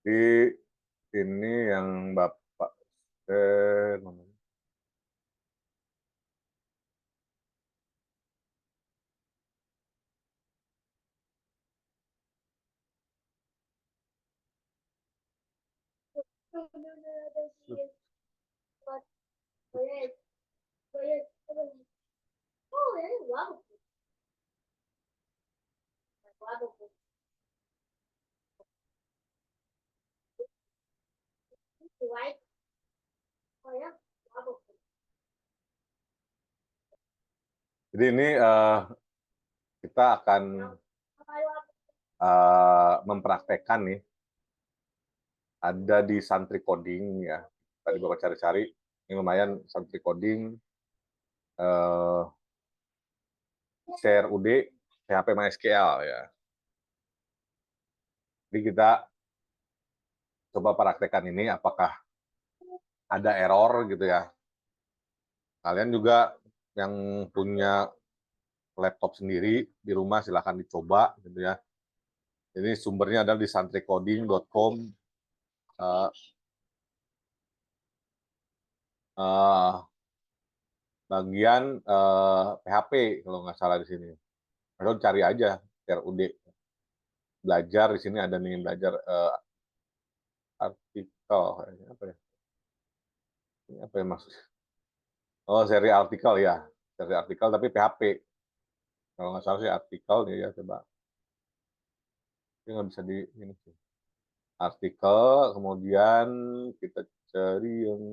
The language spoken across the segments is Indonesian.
Jadi ini yang Bapak share namanya. Jadi ini kita akan mempraktekkan nih, ada di Santri Coding ya. Tadi Bapak cari-cari, ini lumayan Santri Coding, CRUD, PHP MySQL ya. Jadi kita coba praktekkan ini, apakah ada error gitu ya. Kalian juga yang punya laptop sendiri di rumah silahkan dicoba gitu ya. Ini sumbernya adalah di santricoding.com. Bagian PHP kalau nggak salah di sini. Atau cari aja RUD. Belajar di sini ada nih belajar artikel apa ya? Ini apa ya maksudnya? Oh, seri artikel ya. Seri artikel tapi PHP. Kalau nggak salah sih artikel nih ya, coba. Ini nggak bisa di ini sih. Artikel, kemudian kita cari yang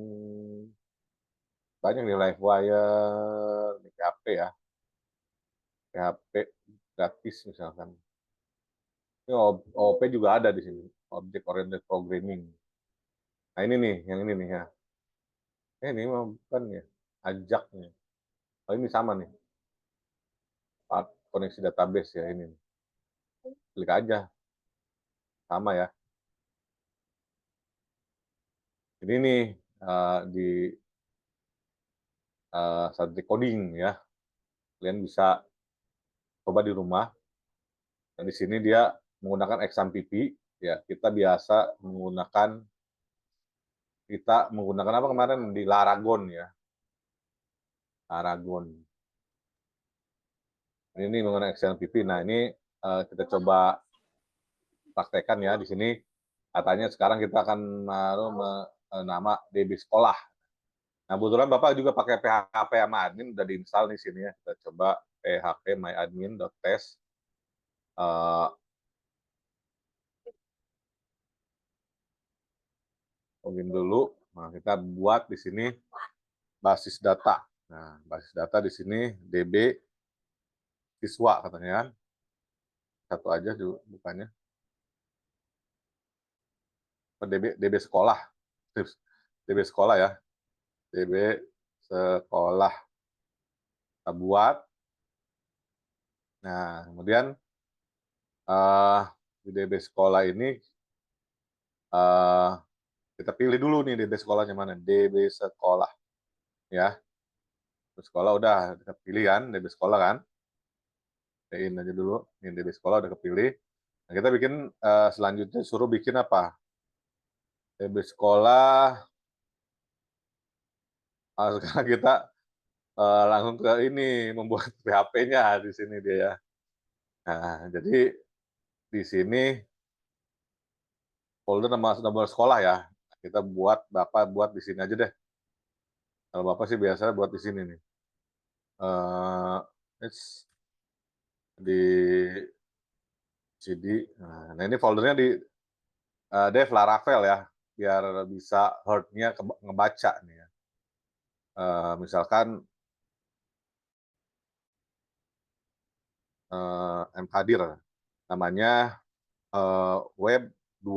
banyak nih Livewire, di PHP ya. PHP gratis misalkan. Ini OOP juga ada di sini, Object Oriented Programming. Nah ini nih, yang ini nih ya. Ini mah bukan ya, ajaknya. Oh ini sama nih, part koneksi database ya ini. Klik aja, sama ya. Ini nih di Santri Coding ya. Kalian bisa coba di rumah. Dan di sini dia menggunakan XAMPP ya. Kita menggunakan apa kemarin di Laragon ya. Laragon. Ini menggunakan XAMPP. Nah ini kita coba praktekkan ya di sini. Katanya sekarang kita akan naruh nama DB sekolah. Nah, kebetulan Bapak juga pakai PHP sama admin, udah diinstal di sini ya. Kita coba php myadmin.test. Login dulu. Nah, kita buat di sini basis data. Nah, basis data di sini DB siswa katanya kan. Satu aja juga bukannya. DB sekolah. DB sekolah ya. DB sekolah. Kita buat. Nah, kemudian di DB sekolah ini kita pilih dulu nih DB sekolahnya mana. DB sekolah ya. DB sekolah udah kita pilih kan, DB sekolah kan. In aja dulu, ini DB sekolah udah kepilih. Nah, kita bikin selanjutnya suruh bikin apa? DB sekolah. Sekarang kita langsung ke ini membuat PHP-nya di sini dia ya. Nah, jadi di sini folder nama nomor sekolah ya. Kita buat Bapak buat di sini aja deh. Kalau Bapak sih biasa buat di sini nih. Di CD. Nah, ini foldernya di Dev Laravel ya, biar bisa herd-nya ngebaca nih ya. Misalkan mkdir namanya web 2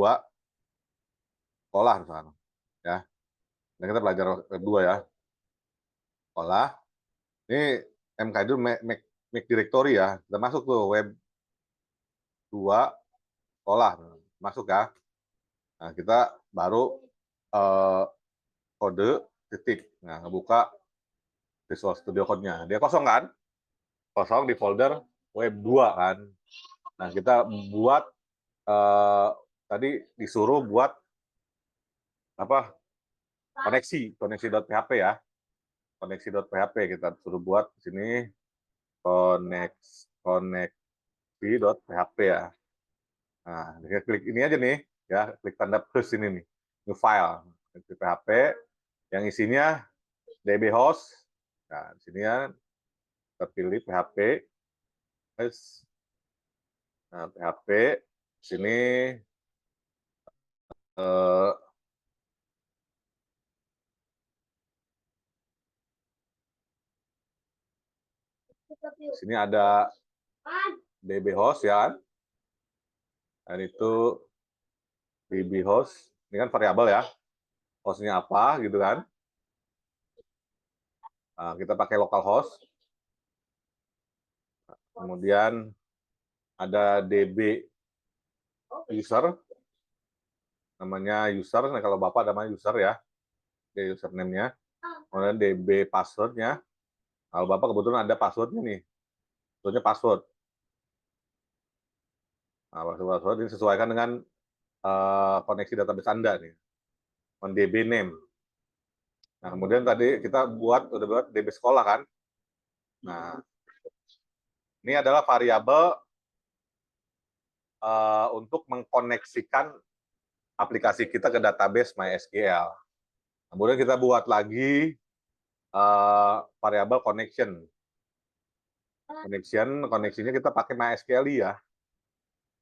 sekolah misalkan ya. Dan kita belajar web 2 ya. Sekolah. Ini mkdir make directory ya. Kita masuk tuh web 2 sekolah masuk ya. Nah, kita baru kode titik. Nah, ngebuka Visual Studio Code-nya. Dia kosong kan? Kosong di folder web 2 kan. Nah, kita buat tadi disuruh buat apa koneksi.php ya, koneksi.php kita suruh buat di sini koneksi.php ya. Nah, klik ini aja nih ya, klik tanda plus ini nih, new file PHP yang isinya DB host. Nah, di sini ya terpilih PHP, nah, PHP sini eh, sini ada DB host ya, dan itu DB host ini kan variabel ya, hostnya apa gitu kan. Nah, kita pakai localhost, kemudian ada DB user, namanya user. Nah, kalau bapak namanya user ya, username-nya. Kemudian DB password-nya. Kalau bapak kebetulan ada password-nya nih, password-nya password. Nah, password ini sesuaikan dengan koneksi database Anda nih, on DB name. Nah, kemudian tadi kita udah buat DB sekolah kan. Nah, ini adalah variabel untuk mengkoneksikan aplikasi kita ke database MySQL. Kemudian kita buat lagi variabel connection. Koneksinya kita pakai MySQL ya.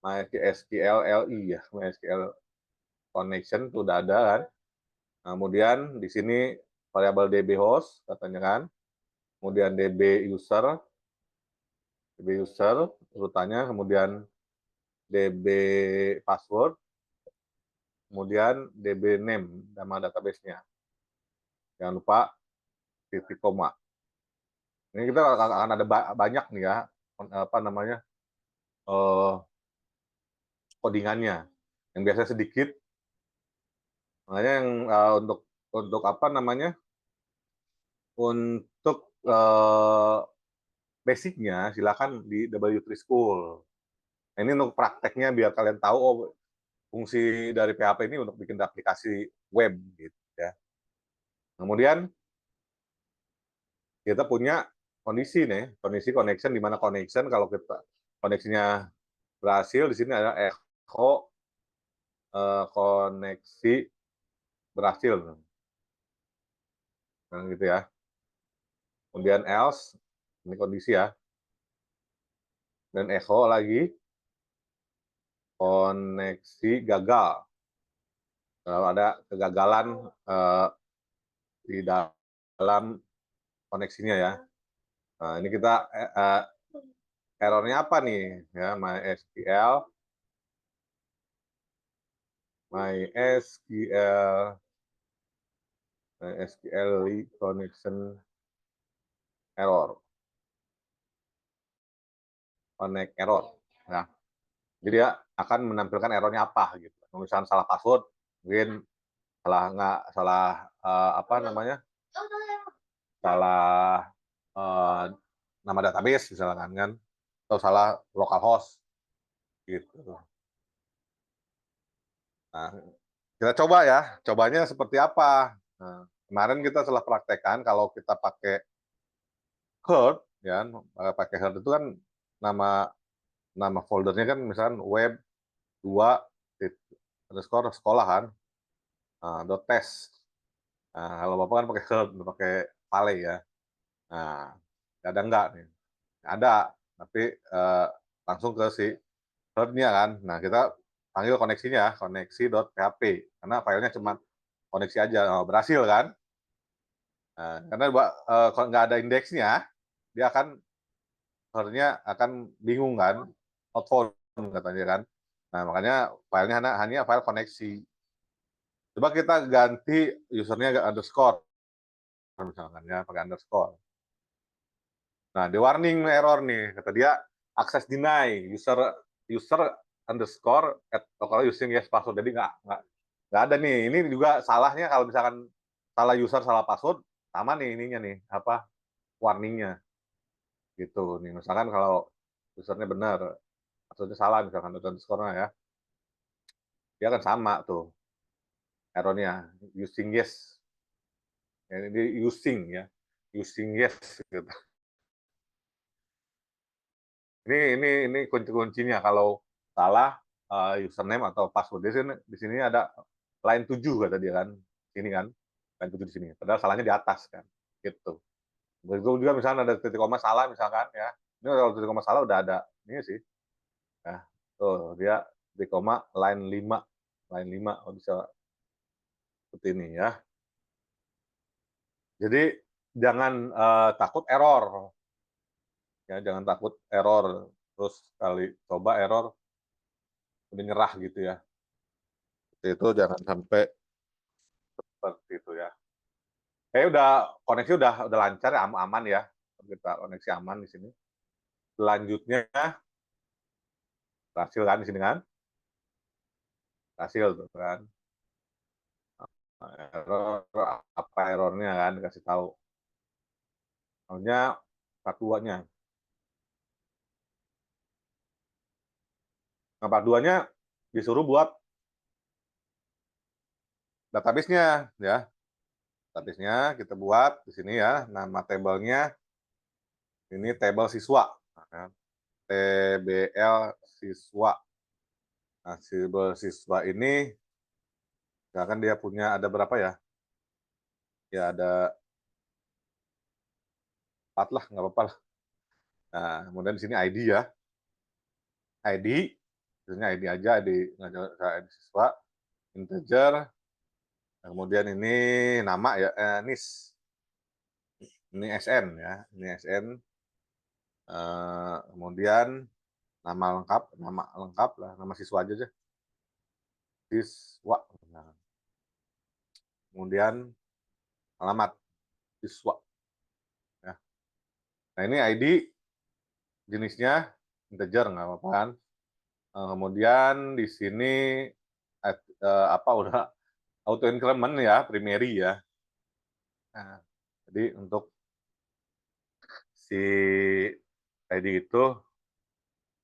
MySQL LI ya, MySQL connection itu udah ada kan. Kemudian di sini variabel DB host katanya kan. Kemudian DB user urutannya, kemudian DB password, kemudian DB name, nama database-nya. Jangan lupa titik koma. Ini kita akan ada banyak nih ya, apa namanya, codingannya. Yang biasa sedikit, makanya yang untuk apa namanya, untuk basicnya silakan di W3 School. Nah, ini untuk prakteknya biar kalian tahu, oh, fungsi dari PHP ini untuk bikin aplikasi web gitu ya. Kemudian kita punya kondisi nih, kondisi connection, di mana connection kalau kita koneksinya berhasil, di sini ada echo koneksi berhasil, nah, gitu ya. Kemudian else, ini kondisi ya, dan echo lagi koneksi gagal. Kalau ada kegagalan di dalam koneksinya ya. Nah, ini kita errornya apa nih ya, MySQL connection error, connect error. Nah, jadi dia akan menampilkan errornya apa gitu. Misalnya salah password, mungkin salah apa namanya, salah nama database misalkan kan, atau salah localhost gitu. Nah, kita coba ya, cobanya seperti apa. Nah, kemarin kita telah praktekkan kalau kita pakai heart, ya, pakai heart itu kan nama nama foldernya kan misalkan web 2 underscore sekolah kan, .test. Nah, kalau bapak kan pakai heart, pakai Vale ya. Nah, ada enggak nih? Ada, tapi langsung ke si heart-nya kan. Nah, kita panggil koneksinya, koneksi.php, karena filenya cuma koneksi aja. Oh, berhasil kan? Nah, karena kalau nggak ada indeksnya, dia akan heart-nya akan bingung kan, not found katanya kan. Nah, makanya filenya hanya file koneksi. Coba kita ganti usernya underscore, misalkan ya, pakai underscore. Nah, di warning error nih, kata dia access deny, user underscore kalau using yes password. Jadi nggak ada nih. Ini juga salahnya kalau misalkan salah user salah password, sama nih ininya nih apa warningnya gitu nih. Misalkan kalau usernya benar, passwordnya salah misalkan underscore ya. dia akan sama tuh errornya, using yes. Ya, ini using ya, using yes gitu. Ini kunci-kuncinya kalau salah username atau password. Di sini ada line 7 kata dia kan. Sini kan. Line 7 di sini. Padahal salahnya di atas kan. Gitu. Begitu juga misalnya ada titik koma salah misalkan ya. Ini kalau titik koma salah udah ada ini sih. Ya. Tuh, dia titik koma line 5. Line 5 oh, bisa seperti ini ya. Jadi jangan takut error. Ya, jangan takut error. Terus kali coba error udah nyerah gitu ya. Itu jangan sampai seperti itu ya. Udah koneksi udah lancar ya, aman ya. Kita koneksi aman di sini. Selanjutnya berhasil kan di sini kan? Berhasil tuh kan. Error apa errornya kan dikasih tahu. Soalnya part 2-nya. Nah, part 2-nya disuruh buat database-nya ya. Database-nya kita buat di sini ya. Nama tabelnya ini tabel siswa. Nah, TBL siswa. Nah, siswa ini misalkan dia punya ada berapa ya? Ya ada 4 lah, nggak apa-apa lah. Nah, kemudian di sini ID ya. ID, misalnya ID aja, ID siswa, integer, kemudian ini nama ya, NIS, ini SN ya, ini SN, kemudian nama lengkap lah, nama siswa aja deh, siswa. Nah, kemudian alamat siswa. Ya. Nah ini ID jenisnya integer nggak apa-apa kan. Kemudian di sini apa udah auto increment ya, primary ya. Nah, jadi untuk si ID itu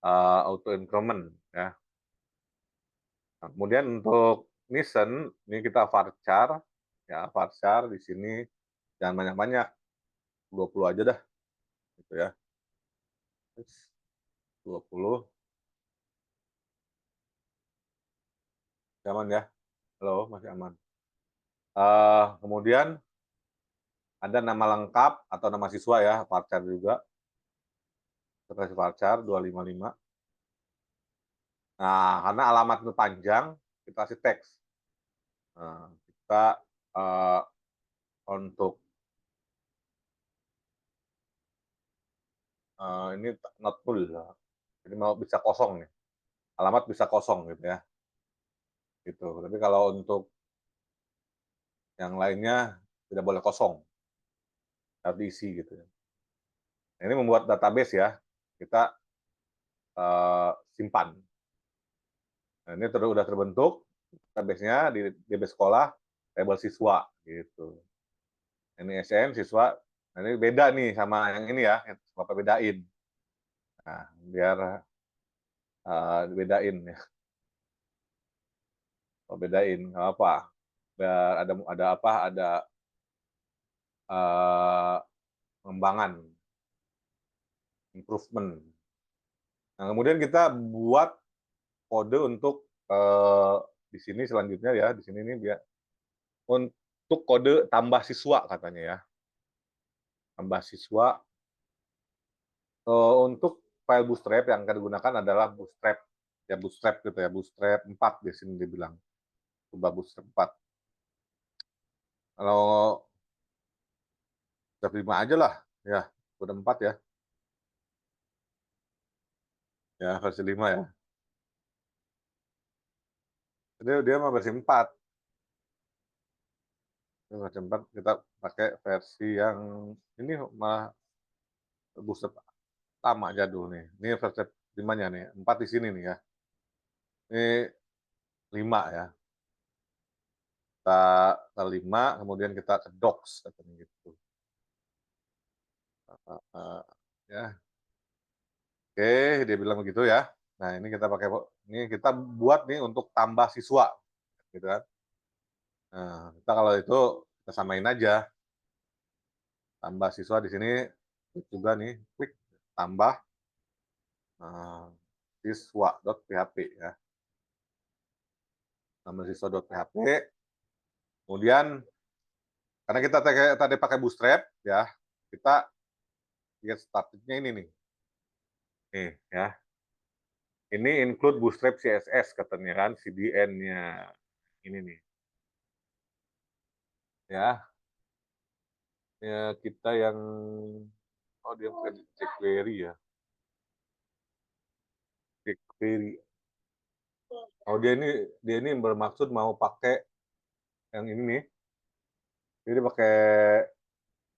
auto increment ya. Nah, kemudian untuk Nissen ini kita varchar ya, varchar di sini jangan banyak-banyak, 20 aja dah gitu ya. 20 aman ya. Halo, masih aman. Kemudian ada nama lengkap atau nama siswa ya, varchar juga. Kita kasih varchar 255. Nah, karena alamat itu panjang, kita kasih teks. Nah, kita untuk ini not full, jadi mau bisa kosong nih, alamat bisa kosong gitu ya, gitu. Tapi kalau untuk yang lainnya tidak boleh kosong, harus diisi gitu ya. Nah, ini membuat database ya, kita simpan. Nah, ini udah terbentuk database-nya di DB sekolah, label siswa gitu. Ini SN siswa, nah ini beda nih sama yang ini ya, Bapak bedain. Nah, biar dibedain ya, bedain nggak apa. Biar ada apa, ada pengembangan, improvement. Nah, kemudian kita buat kode untuk di sini selanjutnya ya, di sini nih biar untuk kode tambah siswa katanya ya. Tambah siswa untuk file bootstrap yang akan digunakan adalah bootstrap ya, bootstrap gitu ya, bootstrap 4 di sini dibilang. Coba bootstrap 4. Kalau bootstrap 5 aja lah ya, udah 4 ya. Ya, versi 5 ya. Jadi dia mah versi 4. Versi 4 kita pakai versi yang ini mah bootstrap lama jadul nih. Ini versi 5-nya nih, 4 di sini nih ya. Ini 5 ya. Kita ke 5, kemudian kita ke docs katanya gitu. Ya. Oke, dia bilang begitu ya. Nah, ini kita buat nih untuk tambah siswa, gitu kan. Nah, kita kalau itu kita samain aja, tambah siswa di sini klik juga nih, klik tambah siswa.php ya. Tambah siswa.php. Kemudian karena kita tadi pakai Bootstrap ya, kita get started-nya ini nih. Nih ya. Ini include Bootstrap CSS katanya kan, CDN-nya. Ini nih. Ya, ya kita yang dia pakai jQuery ya. jQuery. Oh dia ini bermaksud mau pakai yang ini nih. Jadi pakai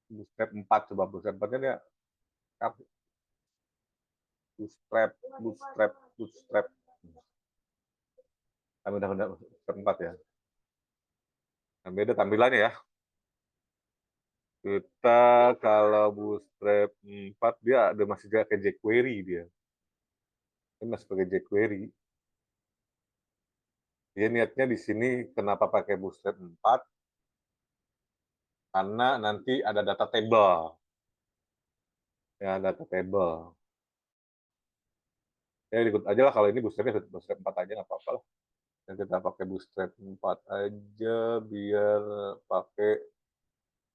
Bootstrap 4, coba Bootstrap 4-nya dia Bootstrap. Udah Bootstrap 4 ya. Nah, beda tampilannya ya. Kita kalau Bootstrap 4 dia ada masih pakai jQuery dia. Ini masih pakai jQuery. Dia niatnya di sini kenapa pakai Bootstrap 4? Karena nanti ada data table. Ya, data table. Ya ikut aja lah kalau ini Bootstrapnya Bootstrap 4 aja nggak apa-apa lah. Dan kita pakai Bootstrap 4 aja biar pakai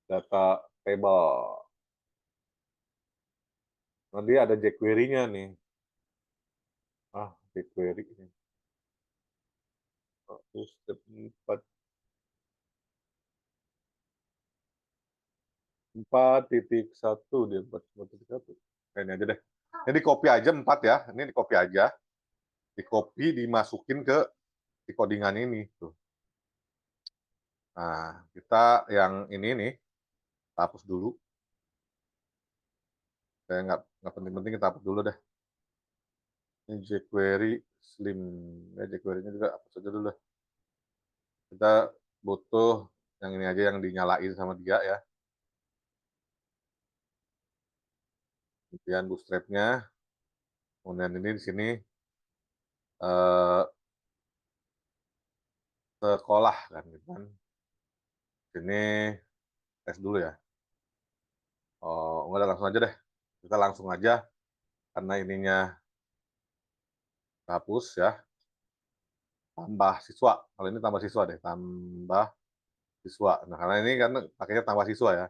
data table. Nanti ada jQuery-nya nih. jQuery ini. Bootstrap 4. 4.1 dia 4.1. Ini aja deh. Ini di copy aja 4 ya. Ini di copy aja. Di copy dimasukin ke si codingan ini tuh. Nah, kita yang ini nih hapus dulu. Saya nggak penting-penting, kita hapus dulu deh. Ini jQuery Slim. Ya, jQuery-nya juga hapus aja dulu deh. Kita butuh yang ini aja yang dinyalain sama dia ya. Kemudian bootstrap-nya. Kemudian ini di sini sekolah kan gitu kan. Sini tes dulu ya. Oh, enggak, langsung aja deh. Kita langsung aja karena ininya hapus ya. Tambah siswa. Kalau ini tambah siswa deh, tambah siswa. Nah, karena ini kan pakainya tambah siswa ya.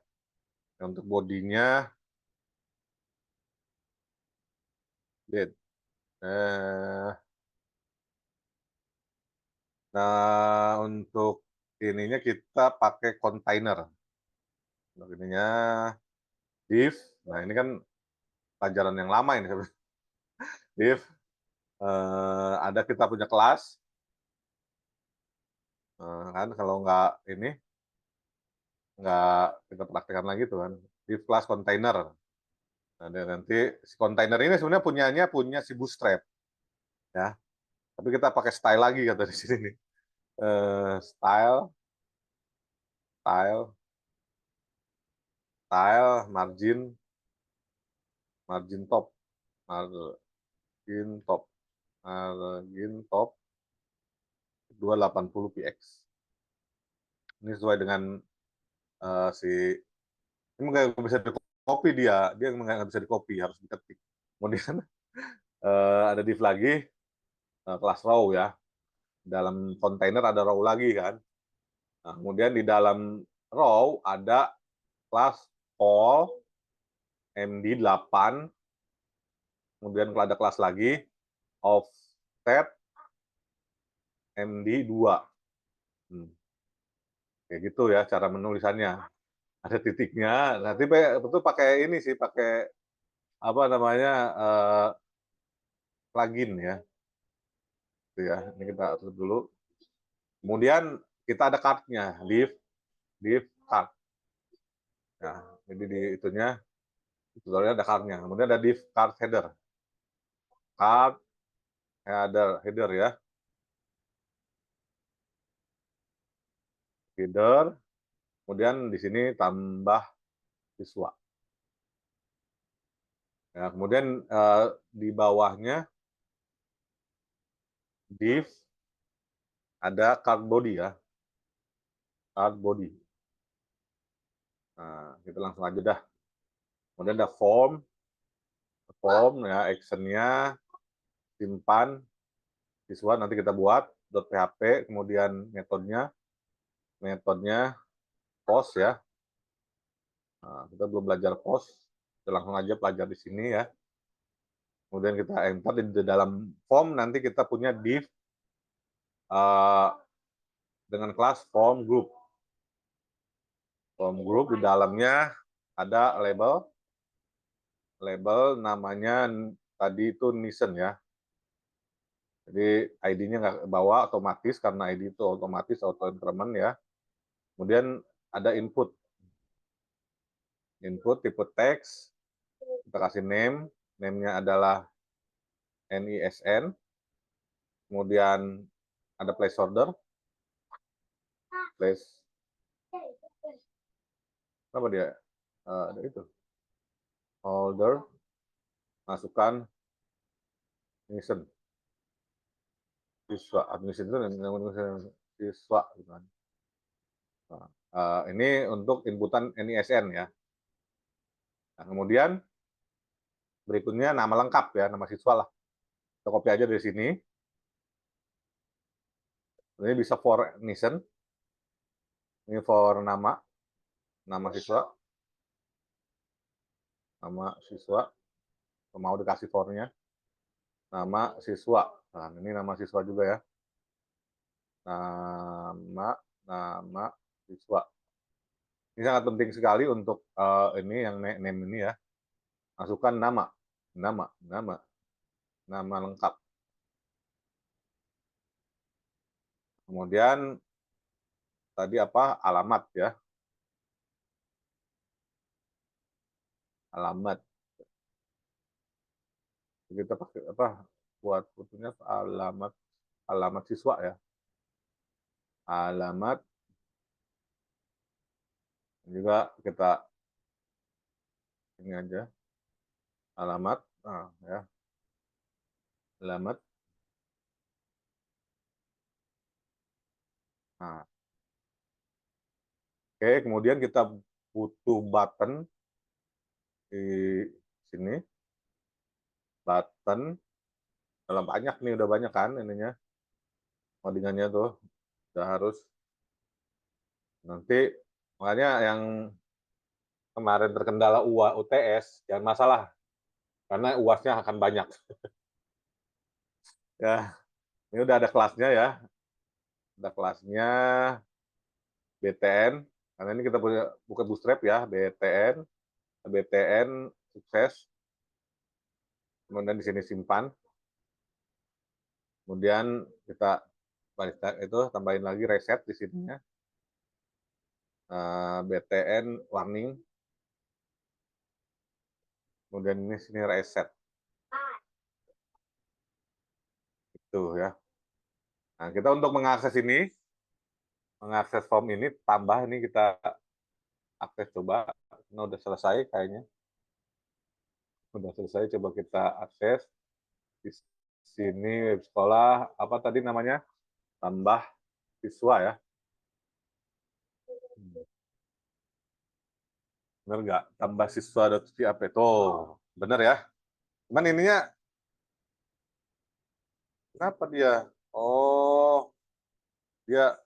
Untuk bodinya date. Nah, untuk ininya kita pakai container. Untuk ininya div. Nah, ini kan pelajaran yang lama ini. Div. Ada kita punya kelas. Kan kalau nggak kita praktekkan lagi tuh kan. Div class container. Nah, dan nanti si container ini sebenarnya punya si Bootstrap. Ya. Tapi kita pakai style lagi kata di sini nih. Style, style, style, margin top, margin top, margin top 280 px. Ini sesuai dengan si ini nggak bisa di copy dia nggak bisa di copy, harus diketik. Kemudian ada div lagi kelas row ya. Dalam kontainer ada row lagi kan. Nah, kemudian di dalam row ada kelas all MD8, kemudian ada kelas lagi offset MD2. Kayak gitu ya cara menulisannya. Ada titiknya. Nanti betul pakai ini sih, pakai apa namanya plugin ya. Itu ya. Ini kita tutup dulu. Kemudian kita ada card-nya, div card. Nah, jadi di itunya tutorialnya ada card-nya. Kemudian ada div card header. Card header ya. Header. Kemudian di sini tambah siswa. Ya, kemudian di bawahnya div ada card body ya, card body. Nah, kita langsung aja dah. Kemudian ada form ya, actionnya simpan siswa, nanti kita buat .php, kemudian metodenya post ya. Nah, kita belum belajar post, kita langsung aja belajar di sini ya. Kemudian kita enter di dalam form, nanti kita punya div dengan kelas form group. Form group di dalamnya ada label namanya tadi itu Nisen ya. Jadi ID-nya nggak bawa otomatis, karena ID itu otomatis auto increment ya. Kemudian ada input tipe teks, kita kasih name-nya adalah NISN. Kemudian ada placeholder, apa dia? Ada itu holder, masukkan Nisen siswa, admission itu siswa gitu kan. Nah, ini untuk inputan NISN ya. Nah, kemudian berikutnya nama lengkap ya, nama siswa lah. Kita copy aja dari sini. Ini bisa for Nisen, ini for nama siswa, mau dikasih for-nya, nama siswa. Nah, ini nama siswa juga ya. Nama siswa. Ini sangat penting sekali untuk ini yang name ini ya. Masukkan nama lengkap. Kemudian tadi apa? Alamat ya. Alamat. Kita pakai apa? Buat fotonya alamat siswa ya. Alamat juga kita ini aja. Alamat, ya. Alamat. Nah. Oke, kemudian kita butuh button di sini. Button dalam banyak nih, udah banyak kan ininya. Codingannya tuh udah harus. Nanti makanya yang kemarin terkendala UTS jangan masalah, karena UASnya akan banyak. Ya, ini udah ada kelasnya ya. Ada kelasnya BTN, karena ini kita punya bukan bootstrap ya, BTN sukses. Kemudian di sini simpan. Kemudian kita itu tambahin lagi reset di sininya. BTN warning. Kemudian ini sini reset. Itu ya. Nah, kita untuk mengakses form ini, tambah ini kita akses coba. Ini udah selesai kayaknya. Udah selesai, coba kita akses. Di sini web sekolah, apa tadi namanya? Tambah siswa ya. Bener nggak? Tambah siswa apa itu? Bener ya? Cuman ininya, kenapa dia? Oh, dia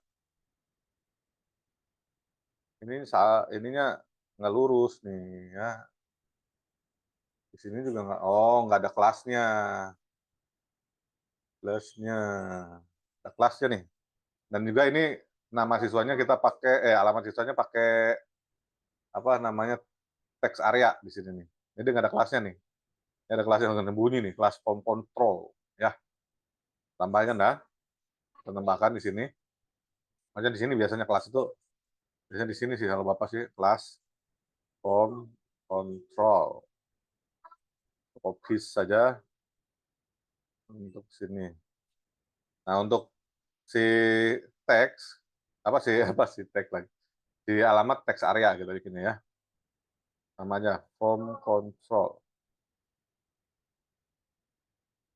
ininya nggak lurus nih ya. Di sini juga nggak ada kelasnya. Ada kelasnya nih. Dan juga ini nama siswanya kita pakai, alamat siswanya pakai apa namanya, text area di sini nih. Jadi nggak ada kelasnya nih. Ini ada kelasnya yang bunyi nih, kelas form control ya. Tambahkan dah, tambahkan di sini. Makanya di sini biasanya kelas itu biasanya di sini sih kalau Bapak sih, kelas form control. Copy saja untuk sini. Nah, untuk si teks apa sih teks lagi? Di alamat teks area gitu bikinnya ya. Namanya form control.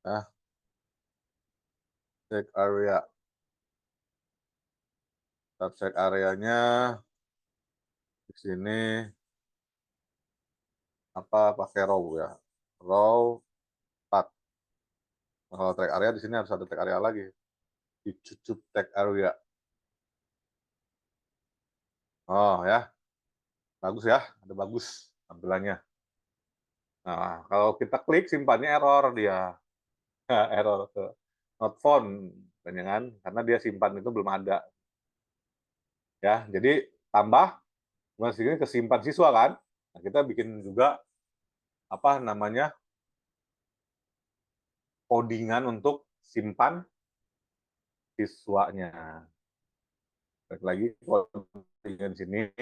Nah, Subject area. Subject areanya di sini apa pakai row ya. Row 4. Kalau tag area di sini harus ada tag area lagi. Dicucup tag area. Oh ya, bagus ya, ada bagus tampilannya. Nah, kalau kita klik simpannya error dia. Error ke not found, kan? Karena dia simpan itu belum ada. Ya, jadi tambah masih kesimpan siswa kan. Nah, kita bikin juga apa namanya codingan untuk simpan siswanya. Balik lagi codingan sini,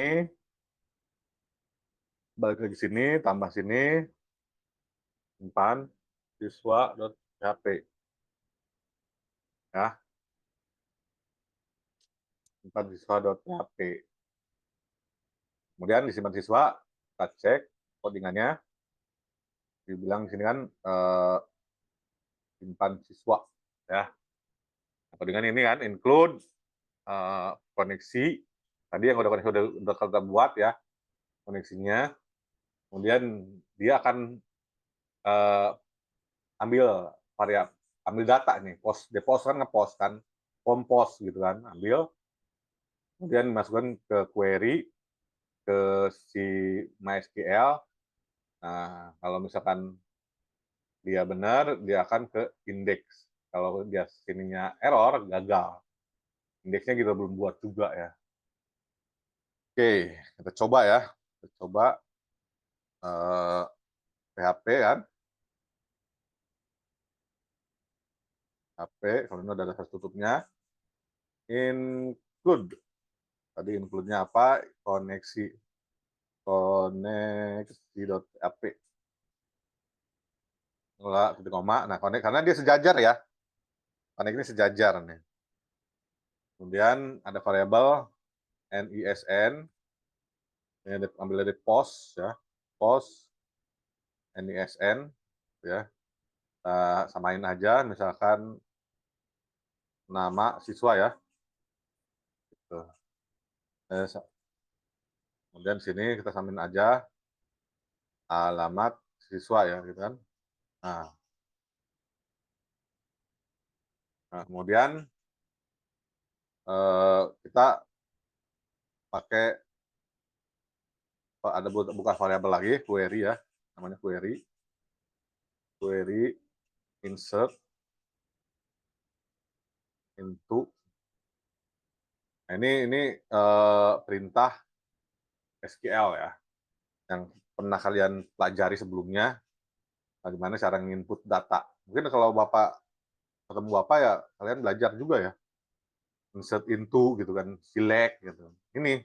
balik lagi sini, tambah sini, simpan siswa.php ya, simpan siswa.php. Kemudian disimpan siswa, kita cek codingannya, dibilang di sini kan simpan siswa ya. Codingan ini kan include koneksi tadi yang udah kita buat ya koneksinya. Kemudian dia akan ambil variabel, ambil data nih, post depost kan ngepost kan, compose gitu kan, ambil, kemudian masukkan ke query ke si MySQL. Nah, kalau misalkan dia benar, dia akan ke index. Kalau dia sininya error, gagal. Indeksnya kita belum buat juga ya. Oke, kita coba ya. Kita coba PHP kan. PHP, kalau ini ada dasar tutupnya. Include. Tadi include-nya apa? Koneksi.php. Enggak, titik koma. Nah, connect karena dia sejajar ya. Connect ini sejajar nih. Kemudian ada variabel NISN. Ini ambil dari post ya. Post NISN ya. Kita samain aja misalkan nama siswa ya. Gitu. Kemudian sini kita samain aja alamat siswa ya gitu kan. Nah, kemudian kita pakai ada bukan variabel lagi, query ya, namanya query insert into. Nah, ini perintah SQL ya, yang pernah kalian pelajari sebelumnya, bagaimana cara input data. Mungkin kalau Bapak ketemu Bapak ya, kalian belajar juga ya, insert into gitu kan, select gitu. Ini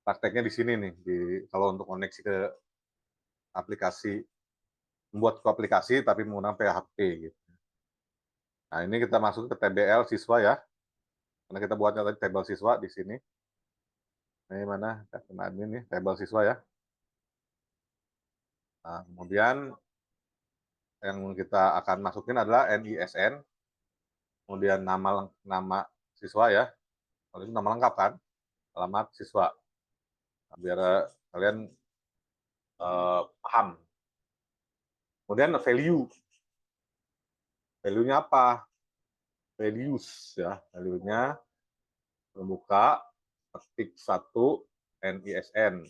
prakteknya di sini nih, kalau untuk koneksi ke aplikasi, membuat aplikasi tapi menggunakan PHP gitu. Nah, ini kita masuk ke TBL siswa ya, karena kita buatnya tadi table siswa di sini. Ini mana? Admin nih, table siswa ya. Nah, kemudian yang kita akan masukin adalah NISN, kemudian nama siswa ya. Kalau itu nama lengkap kan, alamat siswa. Nah, biar kalian paham. Kemudian value. Value-nya apa? Values ya. Value-nya membuka ketik 1 NISN.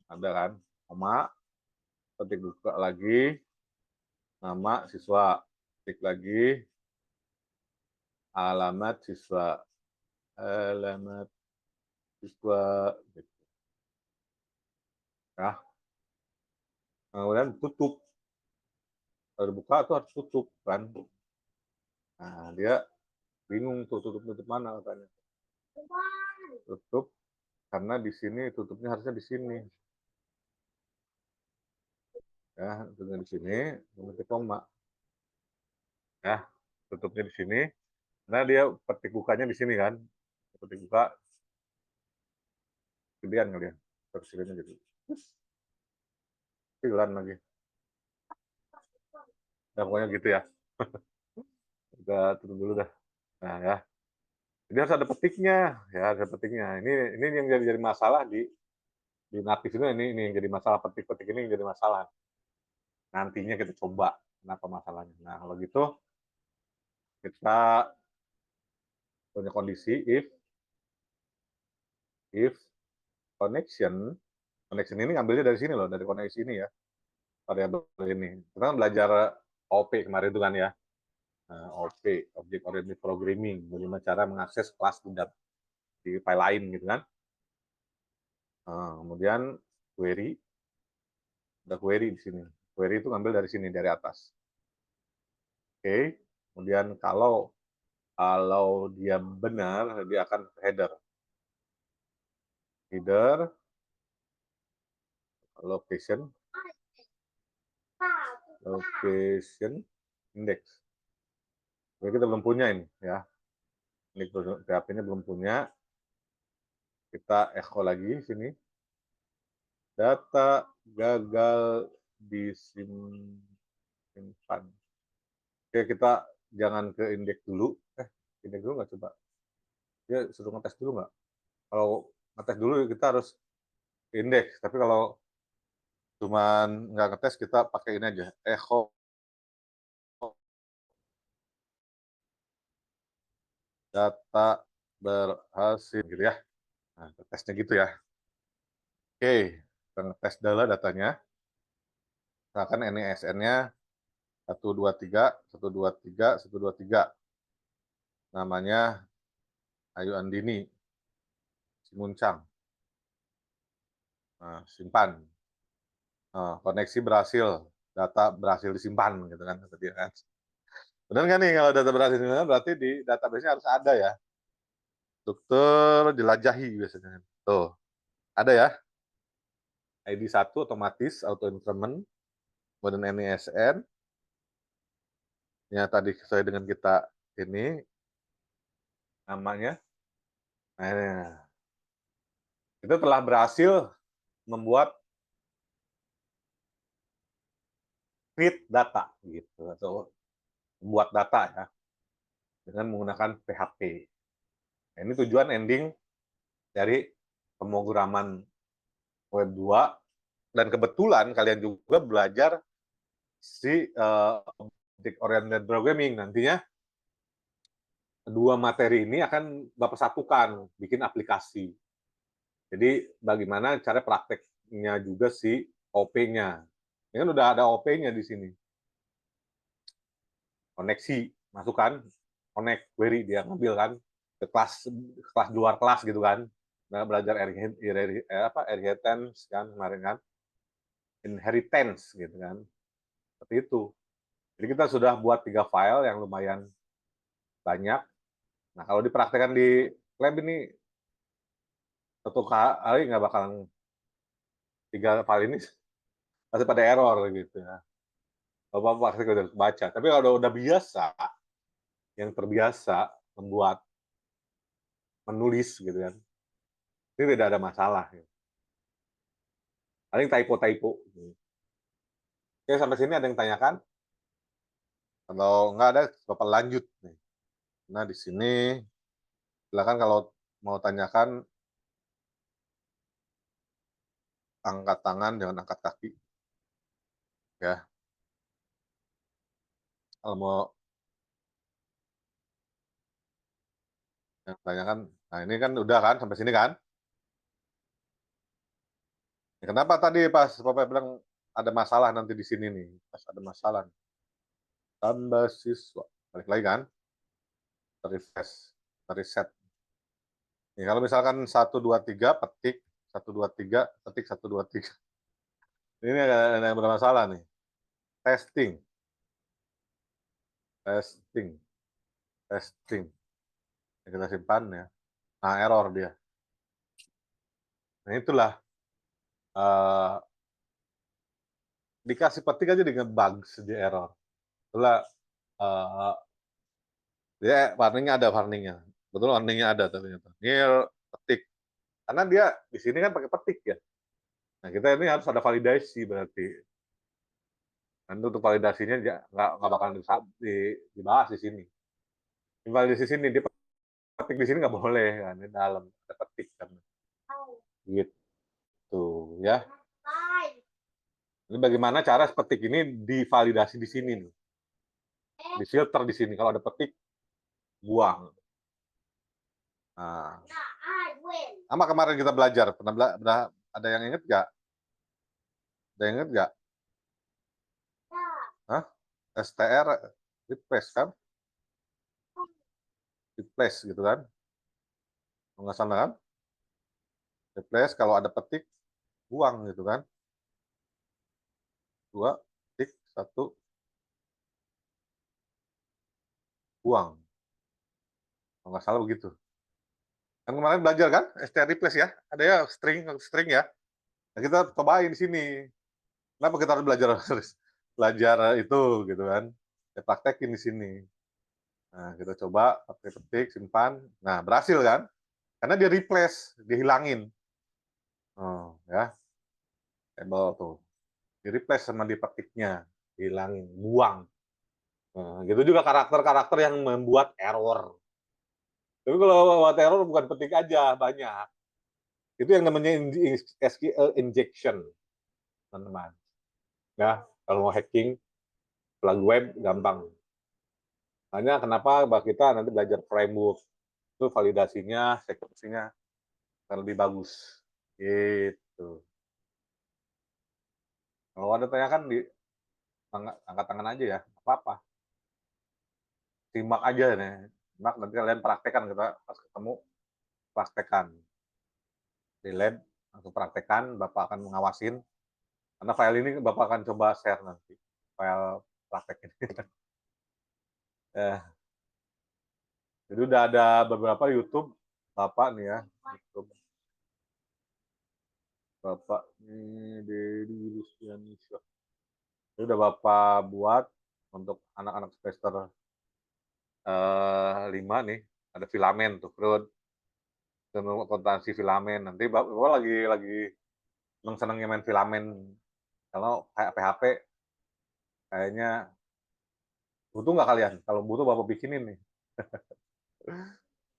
Ada kan? Koma, ketik buka lagi nama siswa. Ketik lagi alamat siswa. Alamat siswa gitu. Ya. Kemudian tutup. Kalau dibuka tuh harus tutup kan. Nah, dia bingung tuh tutup mana katanya. Tutup karena di sini tutupnya harusnya di sini. Ya, tutupnya di sini, kemudian koma. Ya, tutupnya di sini. Nah, dia petik bukanya di sini kan. Petik buka gedean kali ya. Terus gitu. Pikiran lagi. Ya, pokoknya gitu ya. Udah tutup dulu dah. Nah ya, jadi harus ada petiknya, ya ada petiknya. Ini yang jadi masalah di natif ini yang jadi masalah, petik-petik ini yang jadi masalah. Nantinya kita coba kenapa masalahnya. Nah kalau gitu kita punya kondisi if connection ini ngambilnya dari sini loh, dari koneksi ini ya, variabel ini. Kita kan belajar OP kemarin itu kan ya. Nah, OP, Object Oriented Programming, bagaimana cara mengakses kelas di file lain gitu kan. Nah, kemudian query, ada query di sini. Query itu ngambil dari sini, dari atas. Oke, kemudian kalau dia benar, dia akan header. Header, location, index. Jadi kita belum punya ini ya. Ini PHP-nya belum punya. Kita echo lagi sini. Data gagal disimpan. Oke, kita jangan ke indeks dulu. Indeks dulu nggak coba? Dia suruh ngetes dulu nggak? Kalau ngetes dulu kita harus indeks. Tapi kalau cuman nggak ngetes, kita pakai ini aja. Echo data berhasil gitu ya. Nah, tesnya gitu ya. Oke, kita ngetes dulu datanya. Misalkan NISN-nya 123, namanya Ayu Andini Simuncang. Nah, simpan. Nah, koneksi berhasil, data berhasil disimpan gitu kan tadi kan. Benar nggak nih, kalau data berhasil disimpan berarti di database-nya harus ada ya. Struktur jelajahi biasanya. Tuh, ada ya. ID 1 otomatis auto increment, kemudian NISN. Ya tadi sesuai dengan kita ini namanya. Nah, itu telah berhasil membuat create data gitu, atau membuat data ya dengan menggunakan PHP. Nah, ini tujuan ending dari pemrograman web 2, dan kebetulan kalian juga belajar si object oriented programming. Nantinya kedua materi ini akan Bapak satukan, bikin aplikasi. Jadi bagaimana cara prakteknya juga si OP-nya. Ini kan udah ada OP-nya di sini. Koneksi, masukkan, connect, query, dia ngambil kan ke kelas luar kelas gitu kan. Nah, belajar inheritance kan kemarin kan. Inheritance gitu kan. Seperti itu. Jadi kita sudah buat 3 file yang lumayan banyak. Nah, kalau dipraktekkan di lab ini satu kali nggak bakalan 3 file ini pasti pada error gitu ya. Bapak pasti udah baca. Tapi kalau udah biasa, yang terbiasa membuat, menulis gitu kan, ini tidak ada masalah. Gitu. Paling typo-typo. Oke, sampai sini ada yang tanyakan? Kalau nggak ada, Bapak lanjut. Nah, di sini silakan kalau mau tanyakan, angkat tangan, jangan angkat kaki. Ya, kalau mau yang tanyakan, nah ini kan udah kan, sampai sini kan? Ya, kenapa tadi pas Bapak bilang ada masalah nanti di sini nih? Pas ada masalah. Tambah siswa. Balik lagi kan? Refresh, reset. Ya, kalau misalkan 123 petik, 123 petik 123. Ini ada yang bermasalah nih. Testing, testing, testing. Yang kita simpan ya. Nah, error dia. Nah, itulah dikasih petik aja dengan bug dia error. Itulah dia warningnya ada warningnya. Betul, warningnya ada ternyata. Ini petik. Karena dia di sini kan pakai petik ya. Nah, kita ini harus ada validasi berarti. Dan untuk validasinya nggak bakal dibahas di sini. Invalidasi sini, dia petik di sini nggak boleh kan, di dalam ada petik kan. Gitu ya. Ini bagaimana cara petik ini divalidasi di sini nih. Difilter di sini. Kalau ada petik, buang. Nah, sama kemarin kita belajar. Pernah ada yang inget nggak? Ada yang inget nggak? Hah? STR replace kan? Replace gitu kan? Nggak salah kan? Replace kalau ada petik, buang gitu kan? 2, petik, 1, buang. Kalau nggak salah begitu. Kan kemarin belajar kan? STR replace ya? Ada ya string ya? Nah, kita cobain di sini. Kenapa kita harus belajar belajar itu gitu kan? Kita praktekin di sini. Nah, kita coba pakai petik, simpan. Nah, berhasil kan? Karena dia replace, dihilangin. Oh, ya, table tuh. Di replace sama di petiknya, dihilangin, buang. Nah, gitu juga karakter-karakter yang membuat error. Tapi kalau membuat error bukan petik aja, banyak. Itu yang namanya SQL injection, teman-teman. Ya, kalau mau hacking, plug web gampang. Hanya kenapa kita nanti belajar framework itu validasinya, security-nya akan lebih bagus. Gitu. Kalau ada tanya kan di angkat tangan aja ya, apa-apa. Simak aja nih. Simak nanti kalian praktekkan kita pas ketemu praktekkan. Di lab langsung praktekkan, Bapak akan mengawasin. Karena file ini Bapak akan coba share nanti. File praktek ini. Ya. Jadi udah ada beberapa YouTube Bapak nih ya. YouTube. Bapak ini Dedi Lucianisha. Ini udah Bapak buat untuk anak-anak semester 5 nih. Ada filamen tuh, fruit. Akuntansi filamen. Nanti Bapak lagi senengnya main filamen. Kalau kayak PHP kayaknya butuh nggak kalian? Kalau butuh Bapak bikinin nih.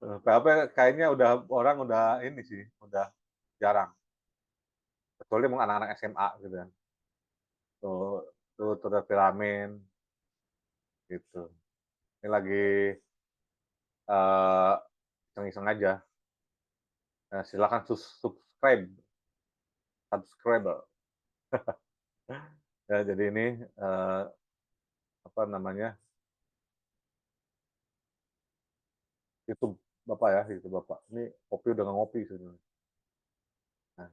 PHP kayaknya orang udah ini sih, udah jarang. Kecuali mau anak-anak SMA gitu kan. Tuh ada filamen gitu. Ini lagi uh, iseng-iseng aja. Silakan subscriber. Ya, jadi ini apa namanya, YouTube Bapak ya, YouTube Bapak. Ini kopi udah nggak ngopi sebenarnya. Nah,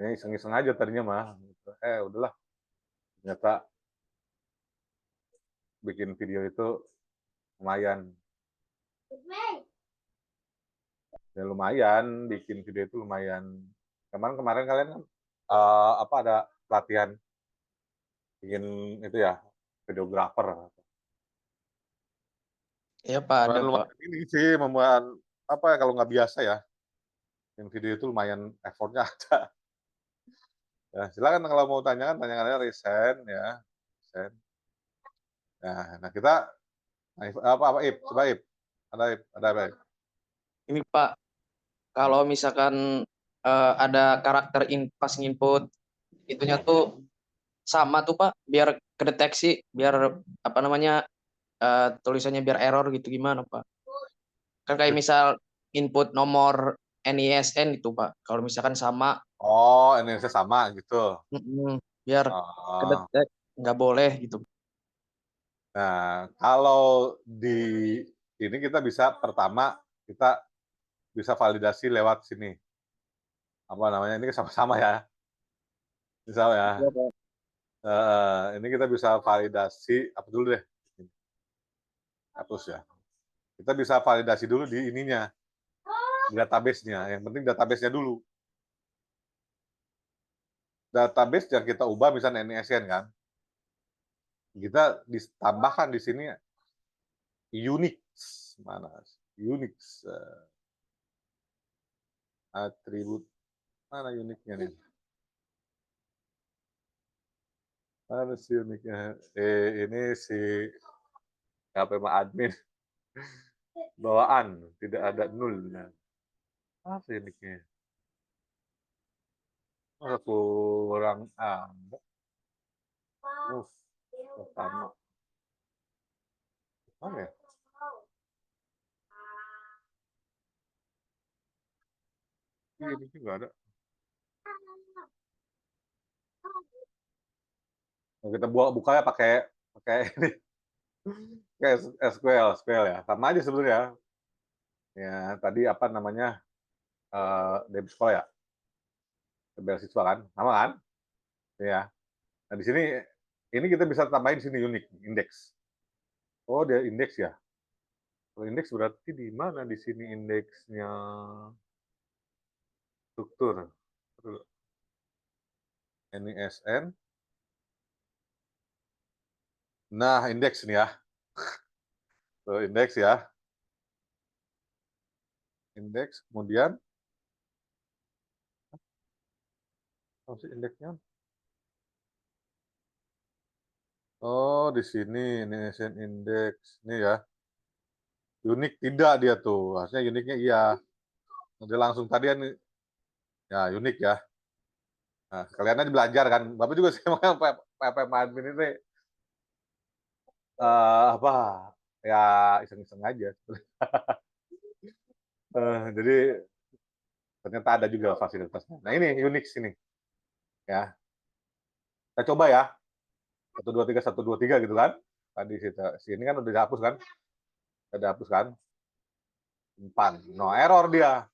ini iseng-iseng aja tadinya mah. Udahlah. Ternyata bikin video itu lumayan. Ya lumayan, bikin video itu lumayan. Kemarin kalian kan apa ada pelatihan bikin itu ya, videografer. Iya Pak, ada Pak. Lumayan ini sih, membuat apa ya, kalau nggak biasa ya, bikin video itu lumayan effortnya ada. Ya, silakan kalau mau tanyakan, tanyakannya resign ya, resign. Nah kita, apa Ip, coba Ip, ada apa Ip? Ini Pak, kalau misalkan ada karakter pas input itunya tuh sama tuh Pak, biar kedeteksi, biar apa namanya tulisannya biar error gitu gimana Pak? Kan kayak misal input nomor NISN itu Pak, kalau misalkan sama, Oh, Indonesia sama gitu. biar Oh. kedetek nggak boleh gitu. Nah, kalau di ini kita bisa pertama kita bisa validasi lewat sini. Apa namanya? Ini sama-sama ya. Misal ya. Iya Pak. Ini kita bisa validasi apa dulu deh. Hapus ya. Kita bisa validasi dulu di ininya, di database-nya. Yang penting database-nya dulu. Database yang kita ubah misalnya NISN kan. Kita ditambahkan di sini Unix. Mana? Unix atribut mana Unix-nya nih? Mana sih uniknya? Ini si apa admin. Bawaan, tidak ada nul. Nah, apa uniknya? Kurang ada. Pertama. Mana ya? Ini juga ada. Kita bukanya pakai pakai ini, kayak SQL ya. Sama aja sebenarnya. Ya, tadi apa namanya? Dari sekolah ya, beasiswa kan, sama kan? Ya. Nah di sini ini kita bisa tambahin sini unik indeks. Oh dia indeks ya. Kalau indeks berarti di mana di sini indeksnya struktur NISN. Nah indeks nih ya. Tuh, indeks ya. Indeks kemudian apa sih indeksnya? Oh di sini NISN indeks ini ya. Unik tidak dia tuh. Harusnya uniknya iya. Dia langsung tadi nih ya unik ya. Nah, sekalian aja belajar kan. Bapak juga sih makanya PPM admin ini apa ya iseng-iseng aja. Jadi ternyata ada juga fasilitasnya. Nah ini unik sini ya. Kita coba ya 1 2 3 1 2 3 gitu kan. Tadi sini kan udah dihapus kan? Udah dihapus kan? Simpan. No error dia.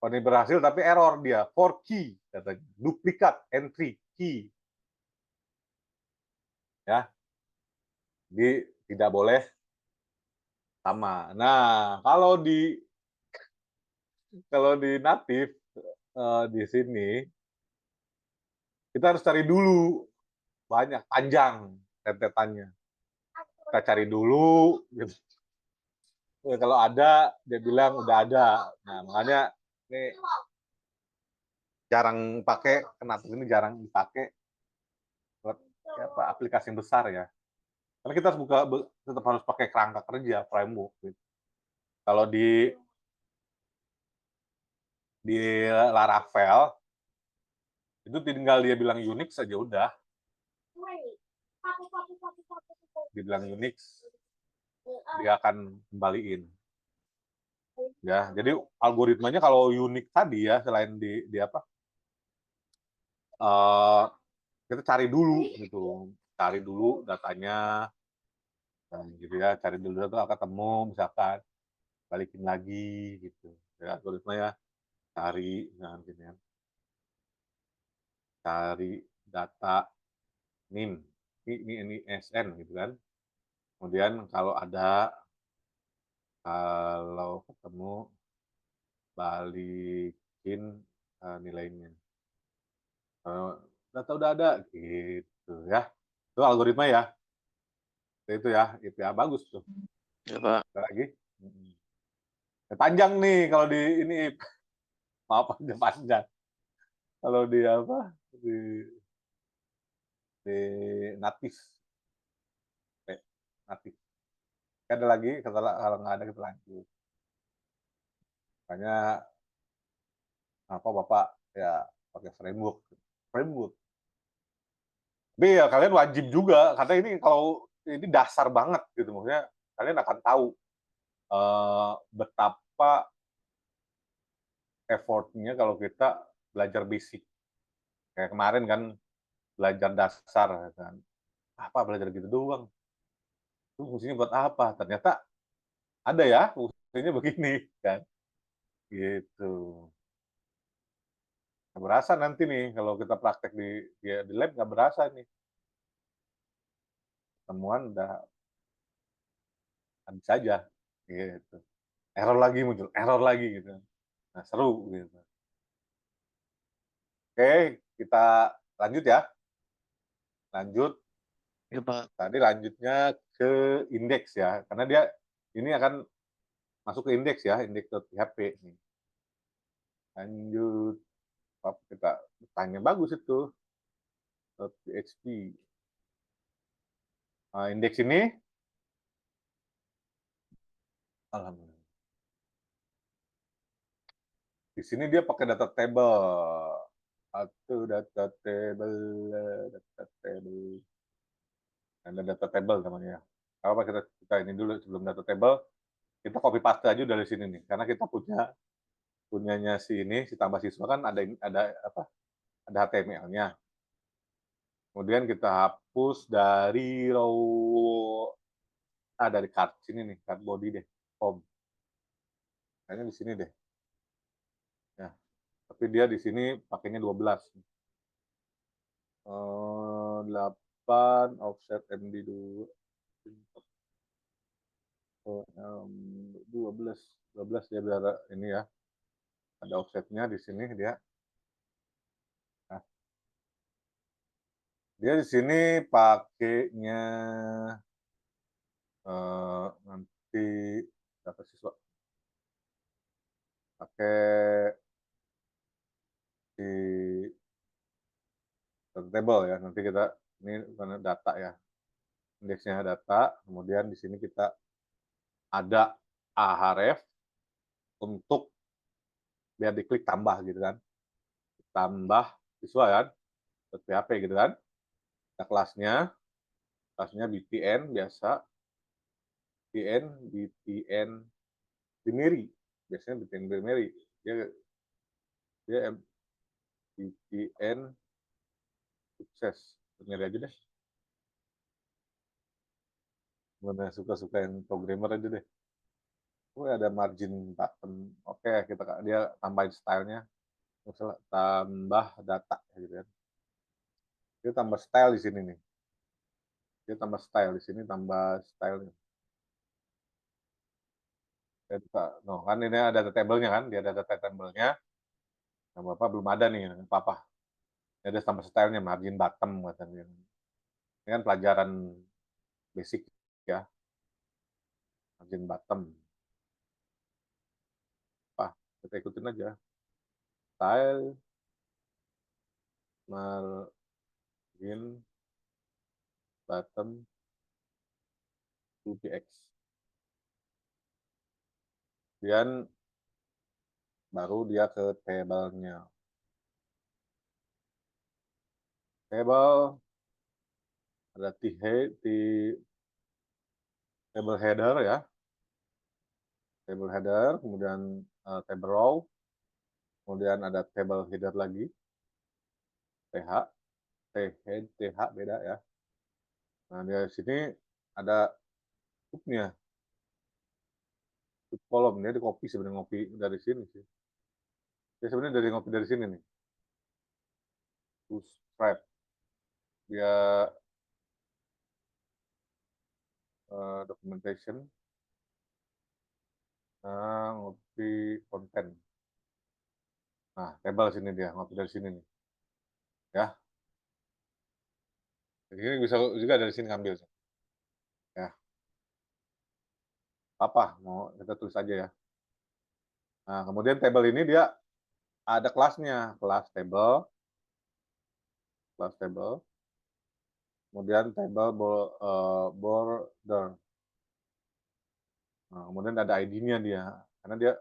Oh, ini berhasil tapi error dia. For key katanya. Duplikat entry key ya. Jadi tidak boleh sama. Nah kalau di native di sini kita harus cari dulu banyak panjang rentetannya. Kita cari dulu gitu. Ya, kalau ada dia bilang udah ada. Nah makanya ini jarang pakai, kenapa ini jarang dipakai buat ya, apa, aplikasi yang besar ya. Karena kita harus tetap harus pakai kerangka kerja framework. Gitu. Kalau di Laravel itu tinggal dia bilang Unix saja udah, dibilang Unix dia akan kembaliin. Ya, jadi algoritmanya kalau unik tadi ya selain di apa? Uh, kita cari dulu gitu, cari dulu datanya, dan gitu ya, cari dulu data ketemu misalkan balikin lagi gitu. Ya, algoritma ya cari, nah, gini ya, cari data NIM, ini SN gitu kan. Kemudian kalau ketemu balikin nilainya. Data udah ada gitu ya. Itu algoritma ya. Itu ya bagus tuh. Ya, Pak. Ada lagi. Panjang nih kalau di ini maaf aja panjang. Kalau di apa? Di natif. Natif. Ada lagi kalau nggak ada kita lanjut. Makanya apa Bapak ya pakai framework. Framework. Tapi ya kalian wajib juga karena ini kalau ini dasar banget gitu maksudnya kalian akan tahu betapa effortnya kalau kita belajar basic. Kayak kemarin kan belajar dasar kan. Apa belajar gitu doang? Itu fungsinya buat apa? Ternyata ada ya fungsinya begini kan. Gitu. Nggak berasa nanti nih kalau kita praktek di lab nggak berasa nih. Temuan udah habis aja gitu. Error lagi muncul, error lagi gitu. Nah, seru gitu. Oke, kita lanjut ya. Lanjut. Ya, Pak. Tadi lanjutnya ke indeks ya. Karena dia ini akan masuk ke indeks ya, indeks.php nih. Lanjut. Kita tanya bagus itu. .php. Nah, indeks ini Alhamdulillah. Di sini dia pakai data table. Atau data table, data table. Ada data table namanya. Apa kita ini dulu sebelum data table, kita copy paste aja dari sini nih. Karena kita punyanya si ini, si tambah siswa kan ada apa? Ada HTML-nya. Kemudian kita hapus dari dari card sini nih, card body deh, home. Kayaknya di sini deh. Ya, tapi dia di sini pakainya 12. 8 offset MD2 12 dia biar ini ya, ada offsetnya di sini dia. Nah, dia di sini pakainya nanti berapa siswa pakai di table ya, nanti kita ini karena data ya, indeksnya data, kemudian di sini kita ada ahref untuk biar diklik tambah gitu kan, tambah siswa kan, PHP gitu kan. Nah, kelasnya BTN biasa, BTN Bimeri, biasanya BTN Bimeri, dia dia BTN sukses, Bimeri aja deh. Mana suka-suka yang programmer aja deh. Oh, ada margin button. Oke, dia tambahin stylenya. Misalnya tambah data gitu kan. Dia tambah style di sini nih. Dia tambah style di sini, tambah style. No, kan ini ada data table-nya kan, dia ada data table-nya. Nah, Bapak belum ada nih, apa-apa. Ada tambah stylenya, margin bottom katanya. Ini kan pelajaran basic ya, margin bottom. Apa? Kita ikutin aja. Style, margin bottom 2px. Kemudian baru dia ke table-nya. Table ada table header ya, table header, kemudian table row, kemudian ada table header lagi, TH, TH beda ya. Nah, di sini ada subnya, sub kolom, dia di copy sebenarnya, ngopi dari sini sih. Dia sebenarnya dari ngopi dari sini nih. Bootstrap. Dia documentation, ngopi konten. Nah, table sini dia, ngopi dari sini nih. Ya, jadi bisa juga dari sini ngambil. Ya, apa? Mau kita tulis aja ya. Nah, kemudian table ini dia ada kelasnya, kelas table, kemudian table border. Nah, kemudian ada ID-nya dia, karena dia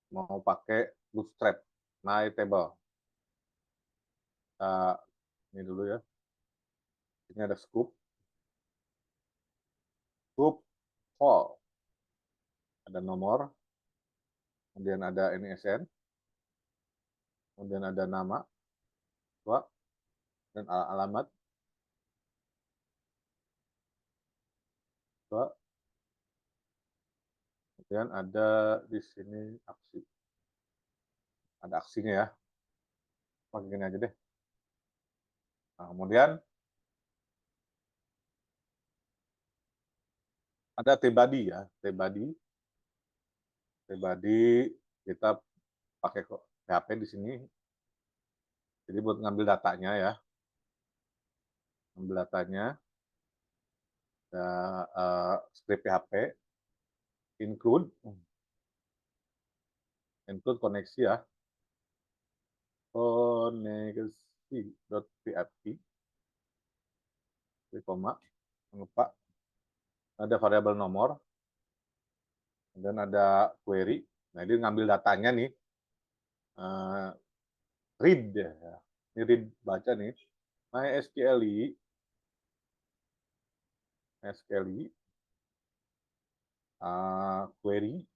mau pakai bootstrap, my table. Nah, ini dulu ya. Ini ada scoop call, ada nomor, kemudian ada NISN, kemudian ada nama, dan alamat, kemudian ada di sini aksi, ada aksinya ya, pakai gini aja deh. Nah, kemudian ada tbody ya, tbody kita pakai PHP di sini, jadi buat ngambil datanya ya, ngambil datanya, ada script PHP, include koneksi ya, koneksi.php, koma, lupa, ada variabel nomor, Dan ada query. Nah, ini ngambil datanya nih. Read ya. Ini read baca nih. MySQLi query.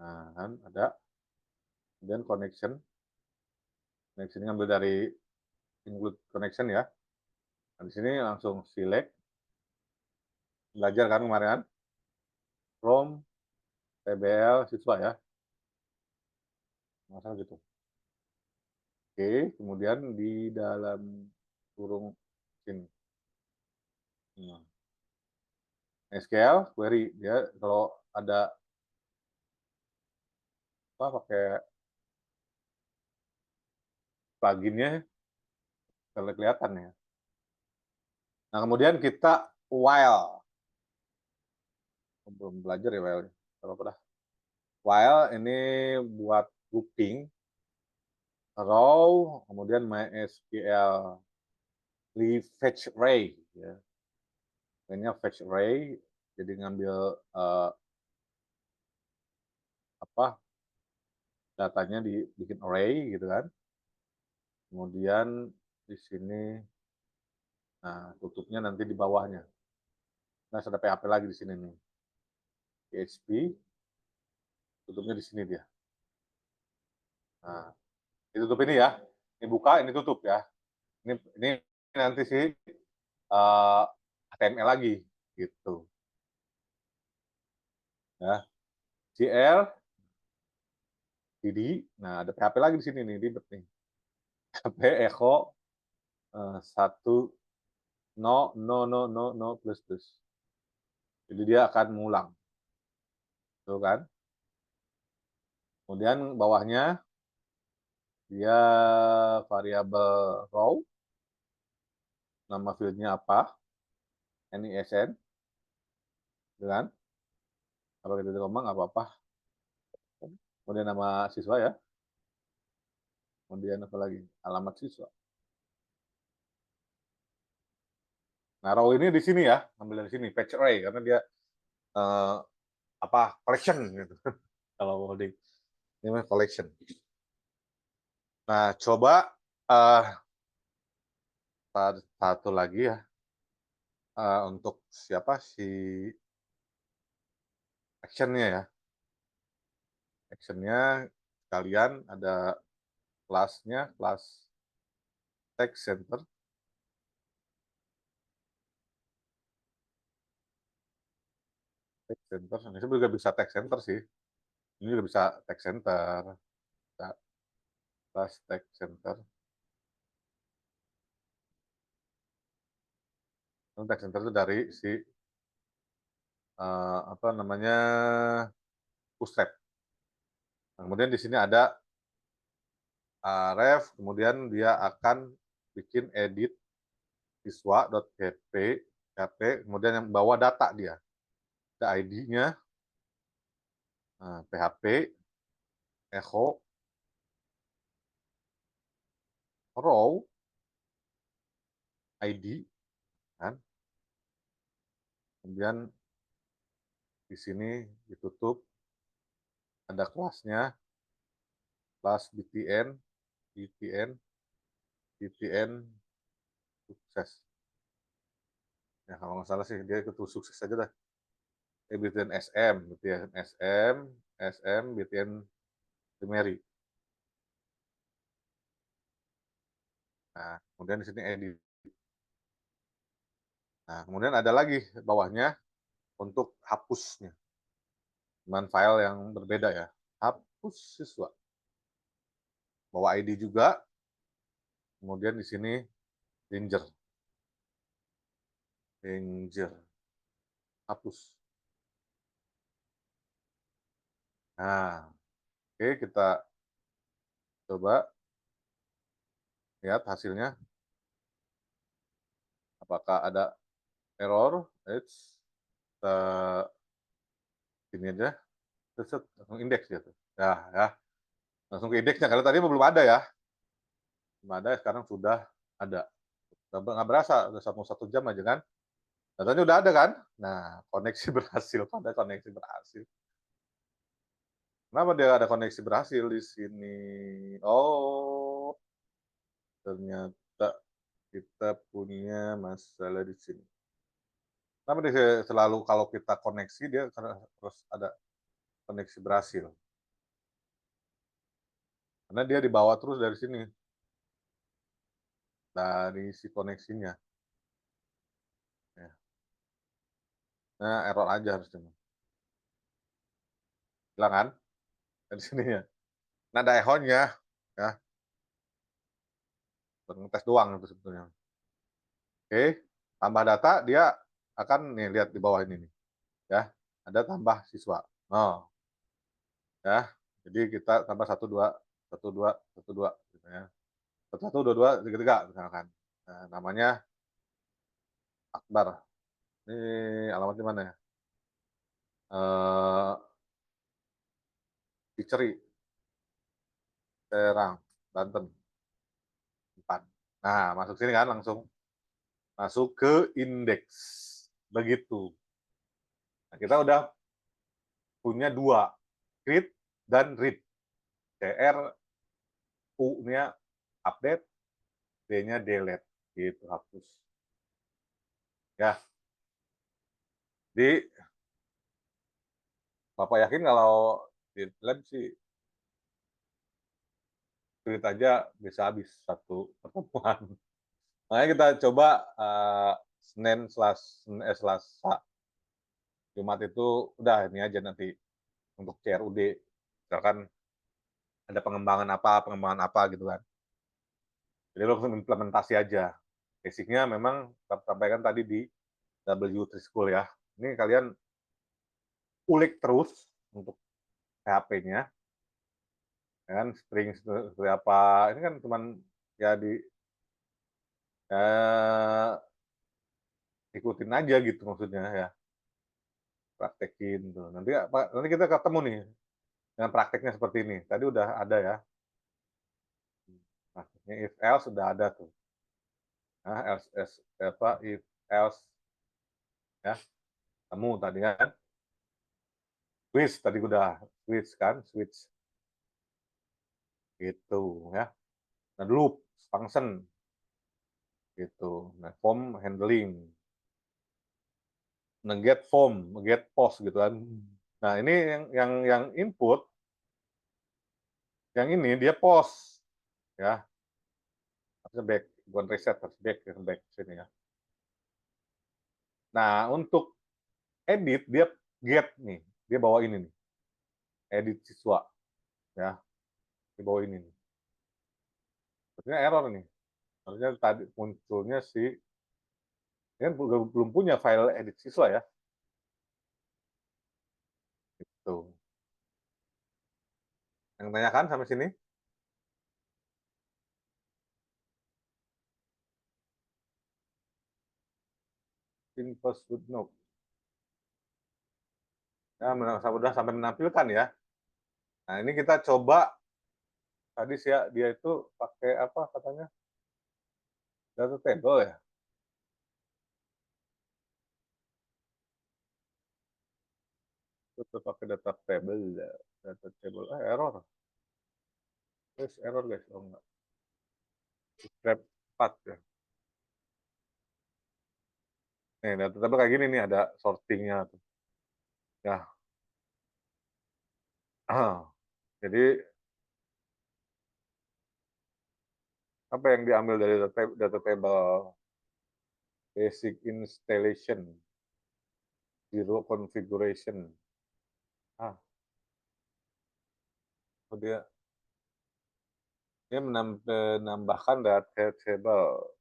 Nah, kan ada. Dan connection ini ngambil dari include connection ya. Nah, di sini langsung select. Belajar kan kemarin from TBL siswa ya. Masalah gitu. Oke, kemudian di dalam kurung sini. Nah, SQL query dia kalau ada apa pakai pluginnya kelihatan ya. Nah, kemudian kita while. Belum belajar ya while. Kalau dah. While ini buat grouping row, kemudian MySQL fetch array ya. Ini fetch array jadi ngambil apa datanya dibikin array gitu kan. Kemudian di sini nah tutupnya nanti di bawahnya. Nah, ada PHP lagi di sini nih. PHP tutupnya di sini dia. Nah, ditutup ini ya. Ini buka, ini tutup ya. Ini nanti sih HTML lagi gitu. Ya. GL DD. Nah, ada PHP lagi di sini nih, ribet nih. PHP echo 1 no plus plus. Jadi dia akan mengulang. Tuh kan? Kemudian bawahnya dia variabel row, nama fieldnya apa, NISN, dengan kalau kita ngomong nggak apa-apa. Kemudian nama siswa ya, kemudian apa lagi, alamat siswa. Nah, row ini di sini ya, ambil dari sini, fetch array, karena dia collection gitu. Kalau di ini collection. Nah, coba satu lagi ya, untuk siapa si actionnya ya. Actionnya kalian ada kelasnya, kelas text center. Text center, ini juga bisa text center sih. Ini juga bisa text center. Bisa kelas text center. Text center itu dari si apa namanya bootstrap. Nah, kemudian di sini ada ref, kemudian dia akan bikin edit siswa.php, kemudian yang bawa data dia. Ada ID-nya, PHP, echo, row, ID, kan? Kemudian di sini ditutup, ada kelasnya, kelas BTN sukses. Ya kalau nggak salah sih dia ikut sukses aja dah. BTN SM, BTN Primary. Nah, kemudian di sini edit. Nah, kemudian ada lagi bawahnya untuk hapusnya. Dengan file yang berbeda ya. Hapus siswa. Bawa ID juga. Kemudian di sini danger. Hapus. Nah, oke kita coba lihat hasilnya. Apakah ada error? Ini aja. Langsung indeks gitu. Ya. Langsung ke indeksnya. Karena tadi belum ada ya. Belum ada, sekarang sudah ada. Nggak berasa, udah 1 jam aja kan. Datanya udah ada kan. Nah, koneksi berhasil, pada koneksi berhasil. Kenapa dia ada koneksi berhasil di sini? Oh, ternyata kita punya masalah di sini. Kenapa dia selalu kalau kita koneksi dia terus ada koneksi berhasil? Karena dia dibawa terus dari sini, dari si koneksinya. Ya. Nah, error aja harusnya. Hilang kan? Dari sininya. Nah, ada echonya. Ya, ngetes doang itu sebetulnya. Oke, tambah data dia akan nih lihat di bawah ini nih. Ya, ada tambah siswa. Oh, ya. Jadi kita tambah satu dua satu dua satu dua gitu ya. Satu satu dua dua tiga tiga misalkan. Nah, namanya Akbar. Ini alamat di mana ya? Eh, Ciceri, Serang, Banten, 4. Nah, masuk sini kan langsung masuk ke indeks. Begitu. Nah, kita udah punya dua, create dan read. CR U-nya update, D-nya delete. Gitu, hapus. Ya, di Bapak yakin kalau di lab sih tweet aja bisa habis satu pertemuan. Makanya kita coba Senin, Selasa, Jumat itu udah ini aja nanti untuk CRUD. Misalkan ada pengembangan apa gitu kan. Jadi langsung implementasi aja. Basicnya memang sampaikan tadi di W3 School ya. Ini kalian ulik terus untuk PHP-nya, ya kan string seperti apa. Ini kan cuman ya eh, ikutin aja gitu maksudnya ya, praktekin tuh. Nanti kita ketemu nih dengan prakteknya seperti ini. Tadi udah ada ya. Prakteknya if else sudah ada tuh. Nah, if else ya, temu tadi kan. Switch tadi udah switch kan, switch gitu ya. Nah, loop function gitu. Nah, form handling, nge-get form, nge-get post gitu kan. Nah, ini yang input, yang ini dia post ya. Harusnya back, bukan reset, harus back sini ya. Nah, untuk edit dia get nih, dia bawa ini nih. Edit siswa ya, dia bawa ini nih. Sebenarnya error nih. Harusnya tadi munculnya si kan belum punya file edit siswa ya. Tuh. Yang tanyakan sampai sini? Info footnote. Ya, sudah sampai menampilkan ya. Nah, ini kita coba tadi sih ya, dia itu pakai apa katanya? Data table ya. Itu pakai data table ya. Data table. Error. Guys, error guys. Oh enggak. Scrap 4 ya. Nih, data table kayak gini nih ada sortingnya tuh. Ya. Jadi apa yang diambil dari data table? Basic installation, zero configuration. Ah, oh dia menambahkan data table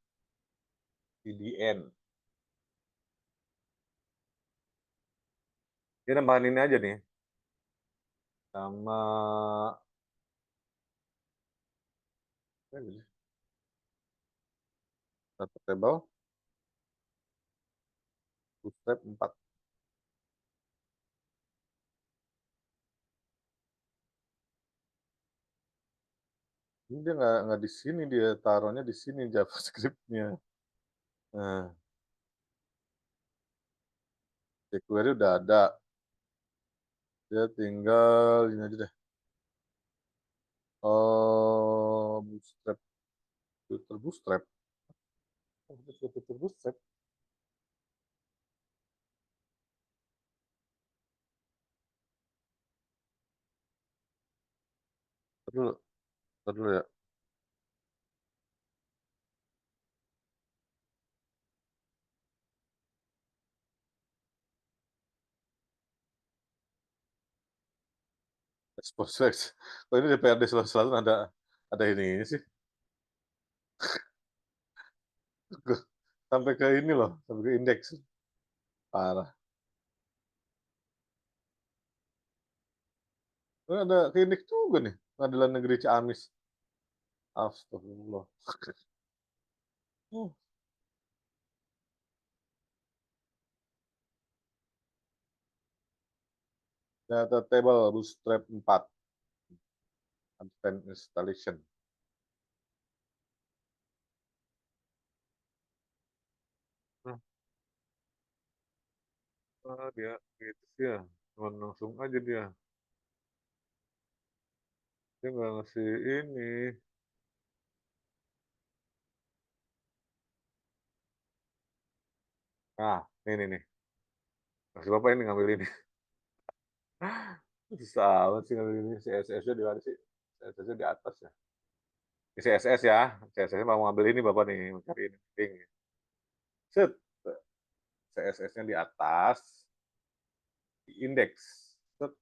CDN. Dia nambahin ini aja nih sama data table bootstrap 4. Ini dia nggak di sini, dia taruhnya di sini JavaScript-nya. Nah, jQuery udah ada. Dia tinggal ini aja deh. Oh, Bootstrap, Twitter Bootstrap. Twitter Bootstrap. Terus, terus ya. Postflex. Kok ini DPRD Sulawesi ada ini sih. Sampai ke ini loh, sampai ke indeks. Parah. Oh, ada ke indeks juga nih, Pengadilan Negeri Ciamis. Astagfirullah. Oh, data table Bootstrap 4. Advanced installation. Dia gitu sih ya. Langsung aja dia. Dia nggak ngasih ini. Nah, ini nih. Masih Bapak ini ngambil ini. Susah banget sih ngambil ini. CSS-nya di mana sih? CSS-nya di atas ya. Ini CSS ya. CSS-nya mau ngambil ini Bapak nih. Mencari ini. Set. CSS-nya di atas. Di indeks. Set.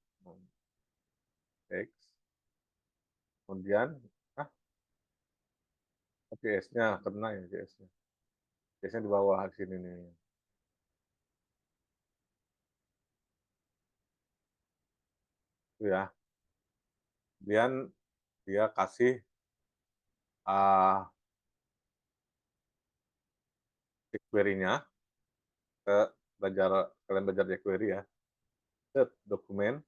Indeks. Kemudian, ah, CS-nya kena ya CS-nya. CS-nya di bawah di sini nih. Itu ya. Kemudian dia kasih uh, jQuery-nya ke kalian belajar jQuery ya. Set dokumen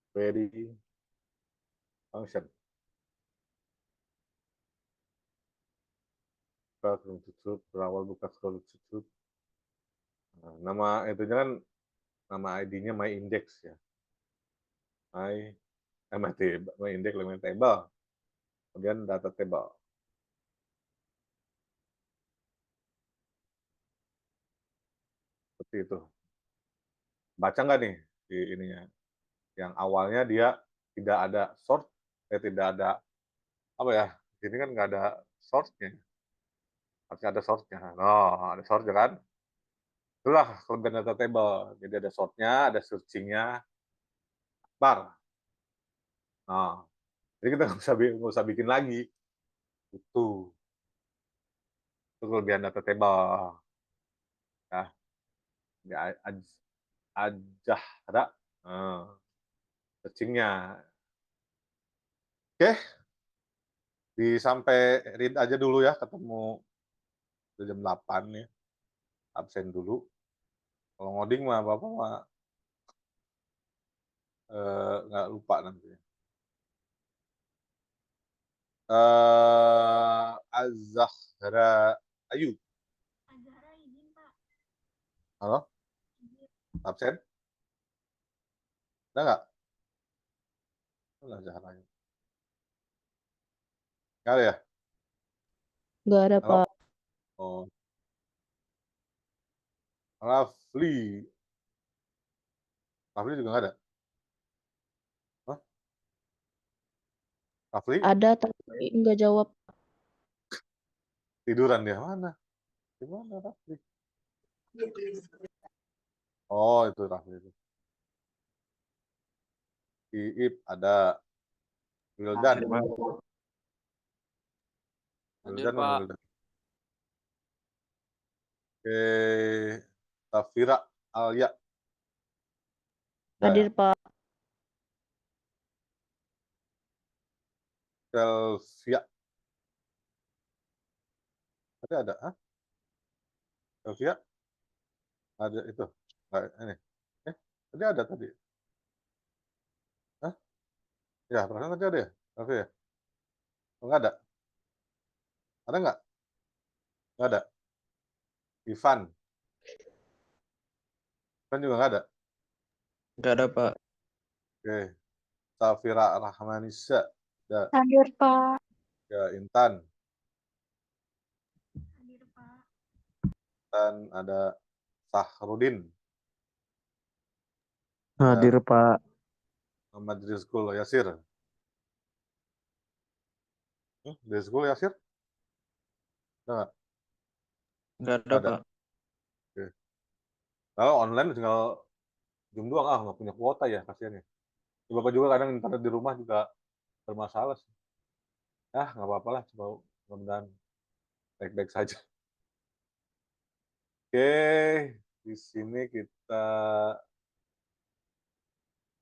query function. Buka scroll tutup, berawal buka scroll tutup. Nah, nama itunya kan nama ID-nya my index ya. My index element table. Kemudian data table. Seperti itu. Baca nggak nih di ininya? Yang awalnya dia tidak ada sort, tidak ada apa ya? Ini kan nggak ada sortnya. Harusnya ada sortnya. Oh, ada sortnya kan? Itulah kelebihan data table. Jadi ada sortnya, ada searchingnya, bar. Nah, jadi kita nggak usah bikin lagi. Itu kelebihan data table. Ya, ya aja ada searchingnya. Oke, sampai read aja dulu ya, ketemu jam 8 ya, absen dulu. Kalau ngoding mah Bapak mah nggak lupa nanti. Azahra Ayu. Halo, absen? Ada nggak? Ada Zahra Ayu. Nggak ada ya? Nggak ada, Halo? Pak. Oh, Rafli. Rafli juga nggak ada? Hah? Rafli? Ada, tapi nggak jawab. Tiduran dia mana? Di mana Rafli? Oh, itu Rafli itu. Iip ada. Wildan. Hadir, Wildan mana Pak. Wildan? Oke, Safira Alia. Ada ya? Hadir, Pak. Selvia. Tadi ada, ah? Selvia? Ada itu. Nggak, ini. Tadi ada tadi. Hah? Ya, perasaan tadi ada ya? Oke ya? Oh, nggak ada? Ada nggak? Nggak ada. Ivan. Ivan juga nggak ada. Nggak ada, Pak. Oke. Safira Rahmanisa. Ada. Hadir, Pak. Ya, Intan. Hadir, Pak. Dan ada Sahrudin. Hadir, Pak. Muhammad Rizkul Yasir. Rizkul Yasir? Nggak. Nggak ada, Ada. Pak. Oke. Kalau online tinggal Zoom doang, nggak punya kuota ya, kasihan ya. Bapak juga kadang internet di rumah juga bermasalah sih. Nggak apa-apa lah, coba mudah-mudahan baik-baik saja. Oke, di sini kita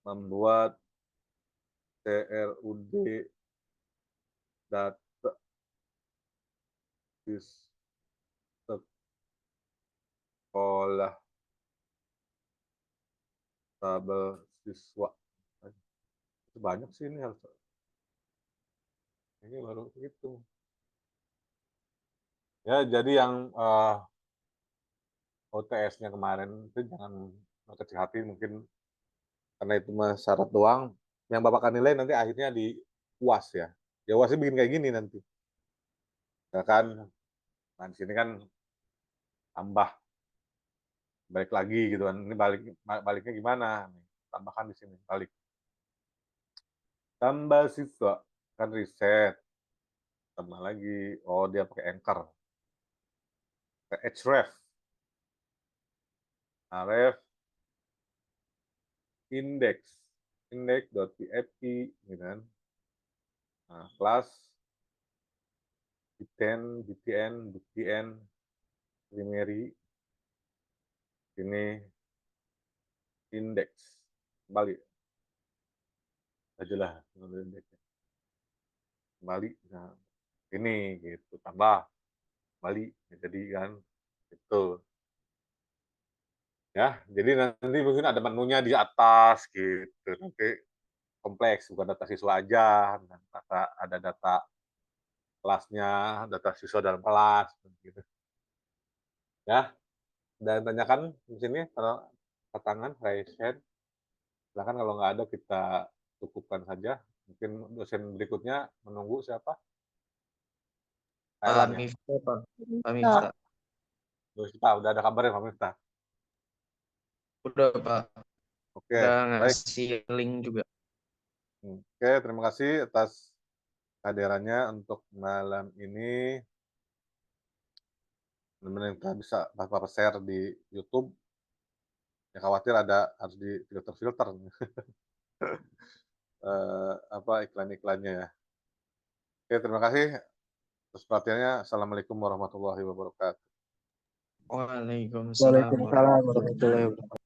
membuat CRUD data di sekolah tabel siswa. Itu banyak sih ini harus. Ini baru gitu. Ya, jadi yang OTS-nya kemarin itu jangan kecil hati, mungkin karena itu mah syarat doang. Yang Bapak akan nilai nanti akhirnya di UAS ya. Ya UASnya bikin kayak gini nanti. Ya kan, nah di sini kan tambah balik lagi gitu kan. Ini baliknya gimana? Nih, tambahkan di sini balik. Tambah siswa kan riset. Tambah lagi, oh dia pakai Anchor. Pakai Href. Href index.php gitu kan. Nah, kelas btn primary ini indeks kembali aja lah kembali. Nah, ini gitu tambah kembali jadi kan itu ya. Jadi nanti mungkin ada menunya di atas gitu, nanti kompleks, bukan data siswa aja, ada data kelasnya, data siswa dalam kelas gitu ya. Dan tanyakan di sini kalau tangan raise hand, silakan. Kalau nggak ada kita cukupkan saja. Mungkin dosen berikutnya menunggu siapa? Pak Thailand ya? Miftah, Pak. Pak Miftah. Miftah. Kita udah ada kabarnya Pak Miftah. Udah, Pak. Oke, Udah baik. ngasih link juga. Oke, terima kasih atas kehadirannya untuk malam ini. Teman-teman yang bisa Bapak share di YouTube. Ya khawatir harus di filter-filter iklan-iklannya ya. Oke, terima kasih atas perhatiannya. Assalamualaikum warahmatullahi wabarakatuh. Waalaikumsalam. Waalaikumsalam warahmatullahi wabarakatuh.